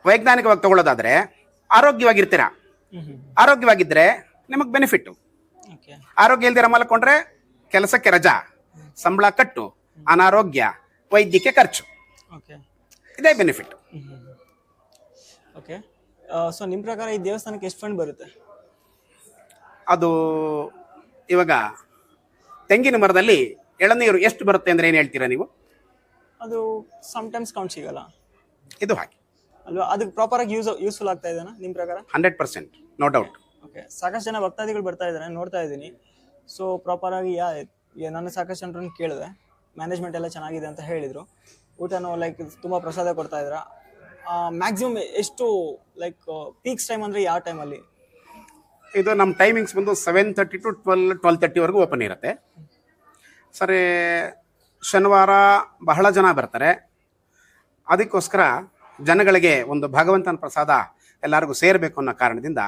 ವೈಜ್ಞಾನಿಕವಾಗಿ ತಗೊಳ್ಳೋದಾದ್ರೆ ಆರೋಗ್ಯವಾಗಿರ್ತೀರ, ಆರೋಗ್ಯವಾಗಿದ್ದರೆ ನಿಮಗೆ ಬೆನಿಫಿಟ್ಟು. ಓಕೆ. ಆರೋಗ್ಯ ಇಲ್ದಿರ ಮಲ್ಕೊಂಡ್ರೆ ಕೆಲಸಕ್ಕೆ ರಜಾ, ಸಂಬಳ ಕಟ್ಟು, ಅನಾರೋಗ್ಯ, ವೈದ್ಯಕ್ಕೆ ಖರ್ಚು, ಓಕೆ. ಇದೇ ಬೆನಿಫಿಟ್. ಓಕೆ. ಸೊ ನಿಮ್ಮ ಪ್ರಕಾರ ಈ ದೇವಸ್ಥಾನಕ್ಕೆ ಎಷ್ಟು ಫಂಡ್ ಬರುತ್ತೆ? ಅದು ಇವಾಗ ತೆಂಗಿನ ಮರದಲ್ಲಿ ಎಳನೀರು ಎಷ್ಟು ಬರುತ್ತೆ ಅಂದ್ರೆ ಏನು ಹೇಳ್ತೀರಾ ನೀವು? ಅದು ಸಮ್ಟೈಮ್ಸ್ ಕೌಂಟ್ ಸಿಗಲ್ಲ. ಇದು ಹಾಗೆ ಅಲ್ವಾ? ಅದಕ್ಕೆ ಪ್ರಾಪರ್ ಆಗಿ ಯೂಸ್ಫುಲ್ ಆಗ್ತಾ ಇದೆನಾ ನಿಮ್ಮ ಪ್ರಕಾರ? 100%, ನೋ ಡೌಟ್. ಓಕೆ. ಸಾಕಷ್ಟು ಜನ ಭಕ್ತಾದಿಗಳು ಬರ್ತಾ ಇದ್ದಾರೆ, ನೋಡ್ತಾ ಇದ್ದೀನಿ. ಸೊ ಪ್ರಾಪರ್ ಆಗಿ ನಾನು ಸಾಕಷ್ಟು ಜನರನ್ನು ಕೇಳಿದೆ, ಮ್ಯಾನೇಜ್ಮೆಂಟ್ ಎಲ್ಲ ಚೆನ್ನಾಗಿದೆ ಅಂತ ಹೇಳಿದರು. ಊಟನೂ ಲೈಕ್ ತುಂಬ ಪ್ರಸಾದ ಕೊಡ್ತಾ ಇದ್ರ. ಮ್ಯಾಕ್ಸಿಮಮ್ ಎಷ್ಟು ಲೈಕ್ ಪೀಕ್ಸ್ ಟೈಮ್ ಅಂದರೆ ಯಾವ ಟೈಮಲ್ಲಿ? ಇದು ನಮ್ಮ ಟೈಮಿಂಗ್ಸ್ ಬಂದು 7:30 to 12:30ವರೆಗೂ ಓಪನ್ ಇರುತ್ತೆ. ಸರಿ, ಶನಿವಾರ ಬಹಳ ಜನ ಬರ್ತಾರೆ. ಅದಕ್ಕೋಸ್ಕರ ಜನಗಳಿಗೆ ಒಂದು ಭಗವಂತನ ಪ್ರಸಾದ ಎಲ್ಲರಿಗೂ ಸೇರಬೇಕು ಅನ್ನೋ ಕಾರಣದಿಂದ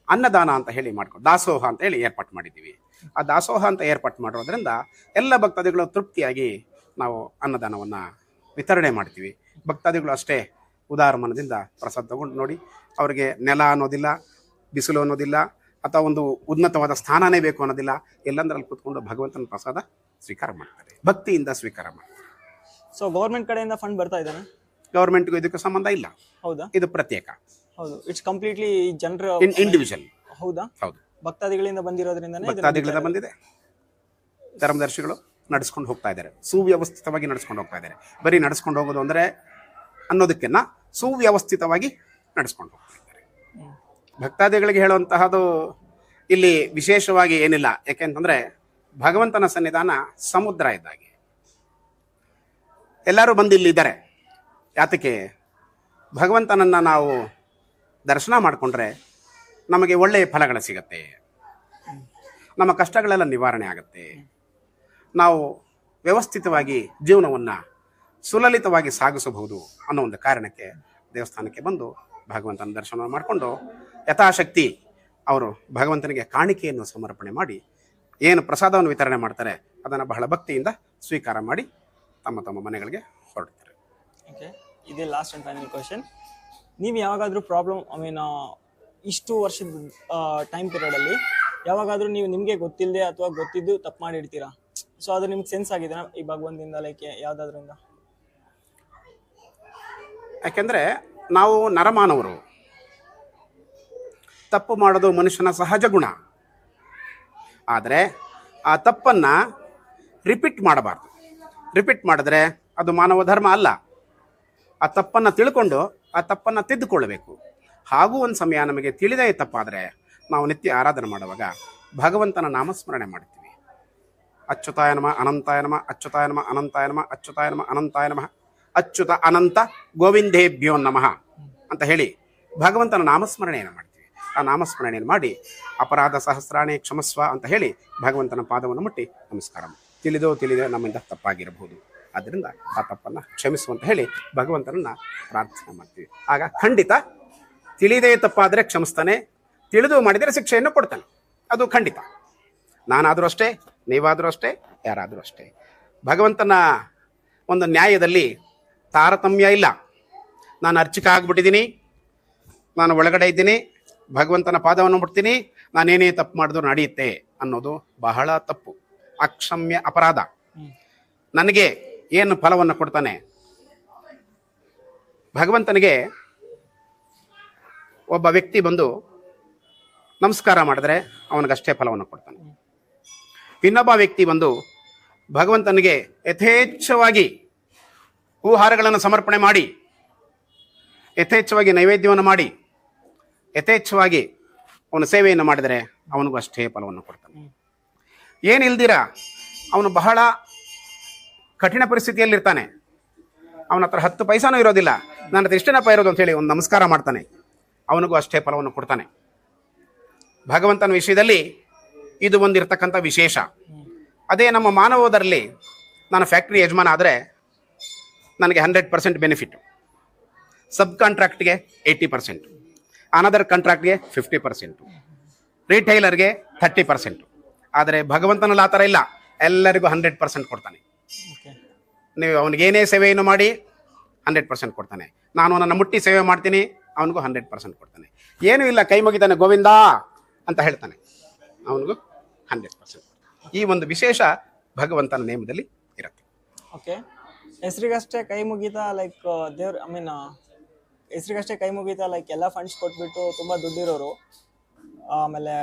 ಅನ್ನದಾನ ಅಂತ ಹೇಳಿ ದಾಸೋಹ ಅಂತ ಹೇಳಿ ಏರ್ಪಾಟ್ ಮಾಡಿದ್ದೀವಿ. ಆ ದಾಸೋಹ ಅಂತ ಏರ್ಪಾಟ್ ಮಾಡಿರೋದ್ರಿಂದ ಎಲ್ಲ ಭಕ್ತಾದಿಗಳು ತೃಪ್ತಿಯಾಗಿ ನಾವು ಅನ್ನದಾನವನ್ನು ವಿತರಣೆ ಮಾಡ್ತೀವಿ. ಭಕ್ತಾದಿಗಳು ಅಷ್ಟೇ ಉದಾರ ಮನದಿಂದ ಪ್ರಸಾದ ತಗೊಂಡು ನೋಡಿ, ಅವರಿಗೆ ನೆಲ ಅನ್ನೋದಿಲ್ಲ, ಬಿಸಿಲು ಅನ್ನೋದಿಲ್ಲ, ಅಥವಾ ಒಂದು ಉನ್ನತವಾದ ಸ್ಥಾನನೇ ಬೇಕು ಅನ್ನೋದಿಲ್ಲ. ಎಲ್ಲಂದ್ರಲ್ಲಿ ಕೂತ್ಕೊಂಡು ಭಗವಂತನ ಪ್ರಸಾದ ಸ್ವೀಕಾರ ಮಾಡ್ತಾರೆ, ಭಕ್ತಿಯಿಂದ ಸ್ವೀಕಾರ ಮಾಡ್ತಾರೆ. ಸೊ ಗೌರ್ಮೆಂಟ್ ಕಡೆಯಿಂದ ಫಂಡ್ ಬರ್ತಾ ಇದ್ದಾನೆ? ಗೌರ್ಮೆಂಟ್ಗೂ ಇದಕ್ಕೂ ಸಂಬಂಧ ಇಲ್ಲ. ಹೌದಾ? ಇದು ಪ್ರತ್ಯೇಕ. ಹೌದು. ಇಟ್ಸ್ ಕಂಪ್ಲೀಟ್ಲಿ ಜನರ ಇಂಡಿವಿಜುವಲ್. ಹೌದಾ? ಹೌದು, ಭಕ್ತಾದಿಗಳಿಂದ ಬಂದಿರೋದ್ರಿಂದ ಭಕ್ತಾದಿಗಳಿಂದ ಬಂದಿದೆ. ಧರ್ಮದರ್ಶಿಗಳು ನಡೆಸ್ಕೊಂಡು ಹೋಗ್ತಾ ಇದ್ದಾರೆ, ಸುವ್ಯವಸ್ಥಿತವಾಗಿ ನಡೆಸ್ಕೊಂಡು ಹೋಗ್ತಾ ಇದ್ದಾರೆ. ಬರೀ ನಡೆಸ್ಕೊಂಡು ಹೋಗೋದು ಅಂದರೆ ಅನ್ನೋದಕ್ಕಿಂತ ಸುವ್ಯವಸ್ಥಿತವಾಗಿ ನಡೆಸ್ಕೊಂಡು ಹೋಗ್ತಾ ಇದ್ದಾರೆ. ಭಕ್ತಾದಿಗಳಿಗೆ ಹೇಳುವಂತಹದ್ದು ಇಲ್ಲಿ ವಿಶೇಷವಾಗಿ ಏನಿಲ್ಲ. ಯಾಕೆಂತಂದ್ರೆ ಭಗವಂತನ ಸನ್ನಿಧಾನ ಸಮುದ್ರ ಇದ್ದಾಗೆ. ಎಲ್ಲರೂ ಬಂದು ಇಲ್ಲಿದ್ದಾರೆ. ಯಾತಕ್ಕೆ? ಭಗವಂತನನ್ನು ನಾವು ದರ್ಶನ ಮಾಡಿಕೊಂಡ್ರೆ ನಮಗೆ ಒಳ್ಳೆಯ ಫಲಗಳು ಸಿಗತ್ತೆ, ನಮ್ಮ ಕಷ್ಟಗಳೆಲ್ಲ ನಿವಾರಣೆ ಆಗುತ್ತೆ, ನಾವು ವ್ಯವಸ್ಥಿತವಾಗಿ ಜೀವನವನ್ನು ಸುಲಲಿತವಾಗಿ ಸಾಗಿಸಬಹುದು ಅನ್ನೋ ಒಂದು ಕಾರಣಕ್ಕೆ ದೇವಸ್ಥಾನಕ್ಕೆ ಬಂದು ಭಗವಂತನ ದರ್ಶನ ಮಾಡಿಕೊಂಡು ಯಥಾಶಕ್ತಿ ಅವರು ಭಗವಂತನಿಗೆ ಕಾಣಿಕೆಯನ್ನು ಸಮರ್ಪಣೆ ಮಾಡಿ ಏನು ಪ್ರಸಾದವನ್ನು ವಿತರಣೆ ಮಾಡ್ತಾರೆ ಅದನ್ನು ಬಹಳ ಭಕ್ತಿಯಿಂದ ಸ್ವೀಕಾರ ಮಾಡಿ ತಮ್ಮ ತಮ್ಮ ಮನೆಗಳಿಗೆ ಹೊರಡ್ತಾರೆ. ಓಕೆ. ಇದೇ ಲಾಸ್ಟ್ ಆ್ಯಂಡ್ ಫೈನಲ್ ಕ್ವಶನ್. ನೀವು ಯಾವಾಗಾದರೂ ಪ್ರಾಬ್ಲಮ್ ಇಷ್ಟು ವರ್ಷದ ಟೈಮ್ ಪೀರಿಯಡಲ್ಲಿ ಯಾವಾಗಾದರೂ ನಿಮಗೆ ಗೊತ್ತಿಲ್ಲದೆ ಅಥವಾ ಗೊತ್ತಿದ್ದು ತಪ್ಪು ಮಾಡಿರ್ತೀರಾ? ಸೊ ಅದು ನಿಮ್ಗೆ ಸೆನ್ಸ್ ಆಗಿದೆ ಈ ಭಗವಂತದಿಂದ, ಲೈಕ್ ಯಾವುದಾದ್ರಿಂದ? ಯಾಕೆಂದರೆ ನಾವು ನರಮಾನವರು, ತಪ್ಪು ಮಾಡೋದು ಮನುಷ್ಯನ ಸಹಜ ಗುಣ. ಆದರೆ ಆ ತಪ್ಪನ್ನು ರಿಪೀಟ್ ಮಾಡಬಾರ್ದು. ರಿಪೀಟ್ ಮಾಡಿದ್ರೆ ಅದು ಮಾನವ ಧರ್ಮ ಅಲ್ಲ. ಆ ತಪ್ಪನ್ನು ತಿಳ್ಕೊಂಡು ಆ ತಪ್ಪನ್ನು ತಿದ್ದುಕೊಳ್ಳಬೇಕು. ಹಾಗೂ ಒಂದು ಸಮಯ ನಮಗೆ ತಿಳಿದೇ ತಪ್ಪಾದರೆ ನಾವು ನಿತ್ಯ ಆರಾಧನೆ ಮಾಡುವಾಗ ಭಗವಂತನ ನಾಮಸ್ಮರಣೆ ಮಾಡ್ತೀವಿ. ಅಚ್ಯುತಾಯ ನಮಃ ಅನಂತಾಯ ನಮಃ, ಅಚ್ಯುತಾಯ ನಮಃ ಅನಂತಾಯ ನಮಃ, ಅಚ್ಯುತಾಯ ನಮಃ ಅನಂತಾಯ ನಮಃ, ಅಚ್ಯುತ ಅನಂತ ಗೋವಿಂದೇಭ್ಯೋ ನಮಃ ಅಂತ ಹೇಳಿ ಭಗವಂತನ ನಾಮಸ್ಮರಣೆಯನ್ನು ಮಾಡ್ತೀವಿ. ಆ ನಾಮಸ್ಮರಣೆಯನ್ನು ಮಾಡಿ ಅಪರಾಧ ಸಹಸ್ರಾಣಿ ಕ್ಷಮಸ್ವ ಅಂತ ಹೇಳಿ ಭಗವಂತನ ಪಾದವನ್ನು ಮುಟ್ಟಿ ನಮಸ್ಕಾರ ತಿಳಿದೇ ನಮ್ಮಿಂದ ತಪ್ಪಾಗಿರಬಹುದು, ಆದ್ದರಿಂದ ಆ ತಪ್ಪನ್ನು ಕ್ಷಮಿಸುವಂತ ಹೇಳಿ ಭಗವಂತನನ್ನ ಪ್ರಾರ್ಥನೆ ಮಾಡ್ತೀವಿ. ಆಗ ಖಂಡಿತ ತಿಳಿದೇ ತಪ್ಪಾದರೆ ಕ್ಷಮಿಸ್ತಾನೆ, ತಿಳಿದು ಮಾಡಿದರೆ ಶಿಕ್ಷೆಯನ್ನು ಕೊಡ್ತಾನೆ. ಅದು ಖಂಡಿತ. ನಾನಾದರೂ ಅಷ್ಟೇ, ನೀವಾದರೂ ಅಷ್ಟೇ, ಯಾರಾದರೂ ಅಷ್ಟೇ. ಭಗವಂತನ ಒಂದು ನ್ಯಾಯದಲ್ಲಿ ತಾರತಮ್ಯ ಇಲ್ಲ. ನಾನು ಅರ್ಚಕ ಆಗ್ಬಿಟ್ಟಿದ್ದೀನಿ, ನಾನು ಒಳಗಡೆ ಇದ್ದೀನಿ, ಭಗವಂತನ ಪಾದವನ್ನು ಮುಟ್ತೀನಿ, ನಾನೇನೇ ತಪ್ಪು ಮಾಡಿದ್ರು ನಡೆಯುತ್ತೆ ಅನ್ನೋದು ಬಹಳ ತಪ್ಪು, ಅಕ್ಷಮ್ಯ ಅಪರಾಧ. ನನಗೆ ಏನು ಫಲವನ್ನು ಕೊಡ್ತಾನೆ ಭಗವಂತನಿಗೆ? ಒಬ್ಬ ವ್ಯಕ್ತಿ ಬಂದು ನಮಸ್ಕಾರ ಮಾಡಿದ್ರೆ ಅವನಿಗಷ್ಟೇ ಫಲವನ್ನು ಕೊಡ್ತಾನೆ. ಇನ್ನೊಬ್ಬ ವ್ಯಕ್ತಿ ಬಂದು ಭಗವಂತನಿಗೆ ಯಥೇಚ್ಛವಾಗಿ ಹೂಹಾರಗಳನ್ನು ಸಮರ್ಪಣೆ ಮಾಡಿ, ಯಥೇಚ್ಛವಾಗಿ ನೈವೇದ್ಯವನ್ನು ಮಾಡಿ, ಯಥೇಚ್ಛವಾಗಿ ಅವನ ಸೇವೆಯನ್ನು ಮಾಡಿದರೆ ಅವನಿಗೂ ಅಷ್ಟೇ ಫಲವನ್ನು ಕೊಡ್ತಾನೆ. ಏನಿಲ್ದಿರ ಅವನು ಬಹಳ ಕಠಿಣ ಪರಿಸ್ಥಿತಿಯಲ್ಲಿರ್ತಾನೆ, ಅವನ ಹತ್ರ 10 ಪೈಸಾನೂ ಇರೋದಿಲ್ಲ, ನನ್ನ ಹತ್ರ ಇಷ್ಟೇನಪ್ಪ ಇರೋದು ಅಂತ ಹೇಳಿ ಒಂದು ನಮಸ್ಕಾರ ಮಾಡ್ತಾನೆ, ಅವನಿಗೂ ಅಷ್ಟೇ ಫಲವನ್ನು ಕೊಡ್ತಾನೆ. ಭಗವಂತನ ವಿಷಯದಲ್ಲಿ ಇದು ಒಂದಿರ್ತಕ್ಕಂಥ ವಿಶೇಷ. ಅದೇ ನಮ್ಮ ಮಾನವೋದರಲ್ಲಿ ನಾನು ಫ್ಯಾಕ್ಟ್ರಿ ಯಜಮಾನ ಆದರೆ ನನಗೆ 100% ಬೆನಿಫಿಟ್, ಸಬ್ ಕಾಂಟ್ರಾಕ್ಟ್ಗೆ 80%, ಅನದರ್ ಕಾಂಟ್ರಾಕ್ಟ್ಗೆ 50%, ರಿಟೈಲರ್ಗೆ 30%. ಆದರೆ ಭಗವಂತನಲ್ಲಿ ಆ ಥರ ಇಲ್ಲ, ಎಲ್ಲರಿಗೂ 100% ಕೊಡ್ತಾನೆ. ನೀವು ಅವನಿಗೇನೇ ಸೇವೆಯನ್ನು ಮಾಡಿ 100% ಕೊಡ್ತಾನೆ. ನಾನು ನನ್ನ ಮುಟ್ಟಿ ಸೇವೆ ಮಾಡ್ತೀನಿ, ಅವನಿಗೂ 100% ಕೊಡ್ತಾನೆ. ಏನೂ ಇಲ್ಲ, ಕೈ ಮುಗಿತಾನೆ ಗೋವಿಂದ ಅಂತ ಹೇಳ್ತಾನೆ, ಅವನಿಗೂ 100%. ಈ ಒಂದು ವಿಶೇಷ ಭಗವಂತನ ನೇಮದಲ್ಲಿ ಇರುತ್ತೆ. ಓಕೆ, ಹೆಸರಿಗಷ್ಟೇ ಕೈ ಮುಗಿತಾ ಲೈಕ್ ದೇವ್ರ ಹೆಸರಿಗಷ್ಟೇ ಕೈ ಮುಗಿತಾ ಲೈಕ್ ಎಲ್ಲ ಫಂಡ್ಸ್ ಕೊಟ್ಬಿಟ್ಟು ತುಂಬ ದುಡ್ಡಿರೋರು, ಆಮೇಲೆ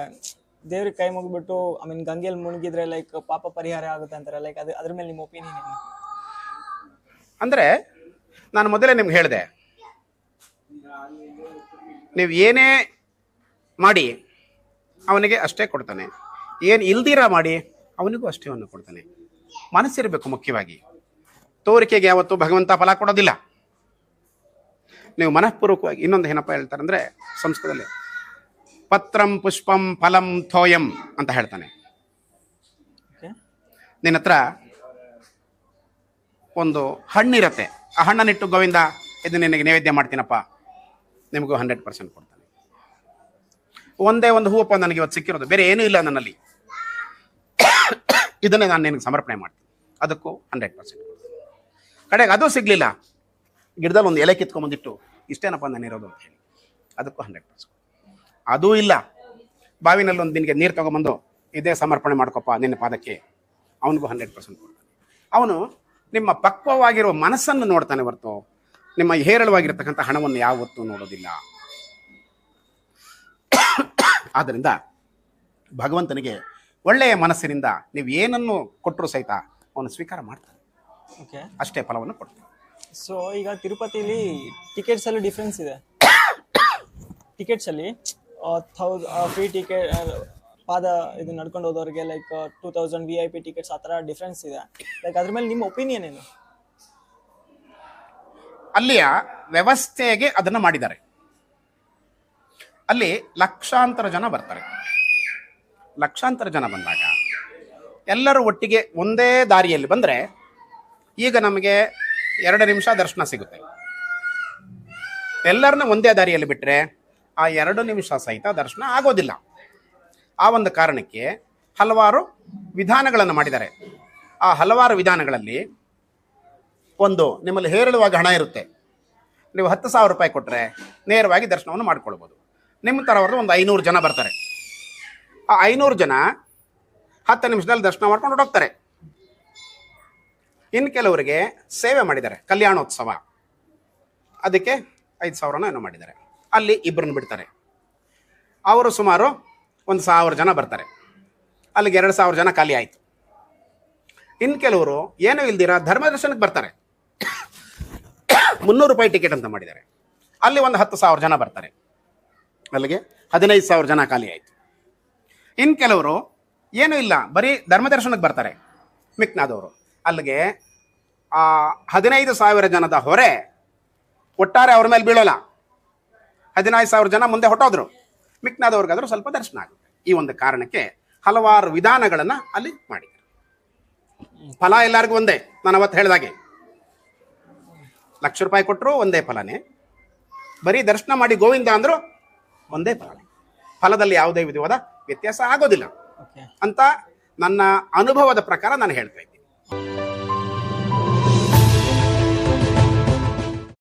ದೇವ್ರಿಗೆ ಕೈ ಮುಗಿಬಿಟ್ಟು ಗಂಗೆಯಲ್ಲಿ ಮುಳುಗಿದ್ರೆ ಲೈಕ್ ಪಾಪ ಪರಿಹಾರ ಆಗುತ್ತೆ ಅಂತಾರೆ. ಲೈಕ್ ಅದ್ರ ಮೇಲೆ ನಿಮ್ಮ ಒಪಿನಿಯನ್ ಏನು? ಅಂದರೆ ನಾನು ಮೊದಲೇ ನಿಮ್ಗೆ ಹೇಳಿದೆ, ನೀವು ಏನೇ ಮಾಡಿ ಅವನಿಗೆ ಅಷ್ಟೇ ಕೊಡ್ತಾನೆ, ಏನು ಇಲ್ದಿರ ಮಾಡಿ ಅವನಿಗೂ ಅಷ್ಟೇ ಅವನು ಕೊಡ್ತಾನೆ. ಮನಸ್ಸಿರಬೇಕು ಮುಖ್ಯವಾಗಿ. ತೋರಿಕೆಗೆ ಯಾವತ್ತೂ ಭಗವಂತ ಫಲ ಕೊಡೋದಿಲ್ಲ. ನೀವು ಮನಃಪೂರ್ವಕವಾಗಿ ಇನ್ನೊಂದು ಏನಪ್ಪ ಹೇಳ್ತಾರೆ ಅಂದರೆ ಸಂಸ್ಕೃತದಲ್ಲಿ ಪತ್ರಂ ಪುಷ್ಪಂ ಫಲಂ ಥೋಯಂ ಅಂತ ಹೇಳ್ತಾನೆ. ನಿನ್ನ ಹತ್ರ ಒಂದು ಹಣ್ಣಿರತ್ತೆ, ಆ ಹಣ್ಣನ್ನಿಟ್ಟು ಗೋವಿಂದ ಇದು ನಿನಗೆ ನೈವೇದ್ಯ ಮಾಡ್ತೀನಪ್ಪ, ನಿಮಗೂ 100% ಕೊಡ್ತಾನೆ. ಒಂದೇ ಒಂದು ಹೂವಪ್ಪ ನನಗೆ ಇವತ್ತು ಸಿಕ್ಕಿರೋದು, ಬೇರೆ ಏನೂ ಇಲ್ಲ ನನ್ನಲ್ಲಿ, ಇದನ್ನೇ ನಾನು ನಿನಗೆ ಸಮರ್ಪಣೆ ಮಾಡ್ತೀನಿ, ಅದಕ್ಕೂ 100% ಕೊಡ್ತೀನಿ. ಕಡೆಗೆ ಅದು ಸಿಗಲಿಲ್ಲ, ಗಿಡದಲ್ಲಿ ಒಂದು ಎಲೆ ಕಿತ್ಕೊಂಬಂದಿಟ್ಟು ಇಷ್ಟೇನಪ್ಪ ನಾನಿರೋದು ಅಂತ ಹೇಳಿ ಅದಕ್ಕೂ 100%. ಅದೂ ಇಲ್ಲ, ಬಾವಿನಲ್ಲಿ ಒಂದು ನಿನಗೆ ನೀರು ತೊಗೊಂಬಂದು ಇದೇ ಸಮರ್ಪಣೆ ಮಾಡ್ಕೊಪ್ಪ ನಿನ್ನ ಪಾದಕ್ಕೆ, ಅವನಿಗೂ 100% ಕೊಡ್ತಾನೆ. ಅವನು ನಿಮ್ಮ ಪಕ್ವವಾಗಿರುವ ಮನಸ್ಸನ್ನು ನೋಡ್ತಾನೆ ಹೊರತು ನಿಮ್ಮ ಹೇರಳವಾಗಿರ್ತಕ್ಕಂಥ ಹಣವನ್ನು ಯಾವತ್ತೂ ನೋಡೋದಿಲ್ಲ. ಆದ್ದರಿಂದ ಭಗವಂತನಿಗೆ ಒಳ್ಳೆಯ ಮನಸ್ಸಿನಿಂದ ನೀವು ಏನನ್ನು ಕೊಟ್ಟರು ಸಹಿತ ಅವನು ಸ್ವೀಕಾರ ಮಾಡ್ತಾನೆ, ಓಕೆ, ಅಷ್ಟೇ ಫಲವನ್ನು ಕೊಡ್ತಾನೆ. ಸೊ ಈಗ ತಿರುಪತಿಲಿ ಟಿಕೆಟ್ಸ್ ಅಲ್ಲಿ ಡಿಫ್ರೆನ್ಸ್ ಇದೆ. ಟಿಕೆಟ್ಸ್ ಅಲ್ಲಿ ಫ್ರೀ ಟಿಕೆಟ್ ಪಾದ ಇದು ನಡ್ಕೊಂಡು ಹೋದವ್ರಿಗೆ ಲೈಕ್ 2000 VIP ಟಿಕೆಟ್ಸ್ ಆ ಥರ ಡಿಫ್ರೆನ್ಸ್ ಇದೆ. ಲೈಕ್ ಅದ್ರ ಮೇಲೆ ನಿಮ್ಮ ಒಪಿನಿಯನ್ ಏನು? ಅಲ್ಲಿಯ ವ್ಯವಸ್ಥೆಗೆ ಅದನ್ನು ಮಾಡಿದ್ದಾರೆ. ಅಲ್ಲಿ ಲಕ್ಷಾಂತರ ಜನ ಬರ್ತಾರೆ. ಲಕ್ಷಾಂತರ ಜನ ಬಂದಾಗ ಎಲ್ಲರೂ ಒಟ್ಟಿಗೆ ಒಂದೇ ದಾರಿಯಲ್ಲಿ ಬಂದರೆ ಈಗ ನಮಗೆ 2 ನಿಮಿಷ ದರ್ಶನ ಸಿಗುತ್ತೆ. ಎಲ್ಲರನ್ನ ಒಂದೇ ದಾರಿಯಲ್ಲಿ ಬಿಟ್ಟರೆ ಆ 2 ನಿಮಿಷ ಸಹಿತ ದರ್ಶನ ಆಗೋದಿಲ್ಲ. ಆ ಒಂದು ಕಾರಣಕ್ಕೆ ಹಲವಾರು ವಿಧಾನಗಳನ್ನು ಮಾಡಿದ್ದಾರೆ. ಆ ಹಲವಾರು ವಿಧಾನಗಳಲ್ಲಿ ಒಂದು, ನಿಮ್ಮಲ್ಲಿ ಹೇರಳವಾಗಿ ಹಣ ಇರುತ್ತೆ, ನೀವು 10,000 ರೂಪಾಯಿ ಕೊಟ್ಟರೆ ನೇರವಾಗಿ ದರ್ಶನವನ್ನು ಮಾಡ್ಕೊಳ್ಬೋದು. ನಿಮ್ಮ ಥರವ್ರದ್ದು ಒಂದು 500 ಜನ ಬರ್ತಾರೆ. ಆ 500 ಜನ 10 ನಿಮಿಷದಲ್ಲಿ ದರ್ಶನ ಮಾಡ್ಕೊಂಡು ಹೊರಟೋಗ್ತಾರೆ. ಇನ್ನು ಕೆಲವರಿಗೆ ಸೇವೆ ಮಾಡಿದ್ದಾರೆ, ಕಲ್ಯಾಣೋತ್ಸವ, ಅದಕ್ಕೆ 5,000 ಏನೋ ಮಾಡಿದ್ದಾರೆ, ಅಲ್ಲಿ 2 ಬಿಡ್ತಾರೆ. ಅವರು ಸುಮಾರು 1,000 ಜನ ಬರ್ತಾರೆ, ಅಲ್ಲಿಗೆ 2,000 ಜನ ಖಾಲಿ ಆಯಿತು. ಇನ್ನು ಕೆಲವರು ಏನೂ ಇಲ್ದಿರ ಧರ್ಮದರ್ಶನಕ್ಕೆ ಬರ್ತಾರೆ, 300 ರೂಪಾಯಿ ಟಿಕೆಟ್ ಅಂತ ಮಾಡಿದ್ದಾರೆ, ಅಲ್ಲಿ ಒಂದು 10,000 ಜನ ಬರ್ತಾರೆ, ಅಲ್ಲಿಗೆ 15,000 ಜನ ಖಾಲಿ ಆಯಿತು. ಇನ್ನು ಕೆಲವರು ಏನೂ ಇಲ್ಲ, ಬರೀ ಧರ್ಮದರ್ಶನಕ್ಕೆ ಬರ್ತಾರೆ ಮಿಕ್ನಾದವರು, ಅಲ್ಲಿಗೆ ಆ 15,000 ಜನದ ಹೊರೆ ಒಟ್ಟಾರೆ ಅವ್ರ ಮೇಲೆ ಬೀಳೋಲ್ಲ. 15,000 ಜನ ಮುಂದೆ ಹೊಟ್ಟೋದ್ರು, ಮಿಕ್ನಾದವ್ರಿಗಾದ್ರೂ ಸ್ವಲ್ಪ ದರ್ಶನ ಆಗುತ್ತೆ. ಈ ಒಂದು ಕಾರಣಕ್ಕೆ ಹಲವಾರು ವಿಧಾನಗಳನ್ನು ಅಲ್ಲಿ ಮಾಡಿದ್ದಾರೆ. ಫಲ ಎಲ್ಲರಿಗೂ ಒಂದೇ. ನಾನು ಅವತ್ತು ಹೇಳಿದಾಗೆ ₹1,00,000 ಕೊಟ್ಟರು ಒಂದೇ ಫಲನೇ, ಬರೀ ದರ್ಶನ ಮಾಡಿ ಗೋವಿಂದ ಅಂದ್ರು ಒಂದೇ ಫಲನೇ. ಫಲದಲ್ಲಿ ಯಾವುದೇ ವಿಧವಾದ ವ್ಯತ್ಯಾಸ ಆಗೋದಿಲ್ಲ ಅಂತ ನನ್ನ ಅನುಭವದ ಪ್ರಕಾರ ನಾನು ಹೇಳ್ತಾ ಇದ್ದೀನಿ.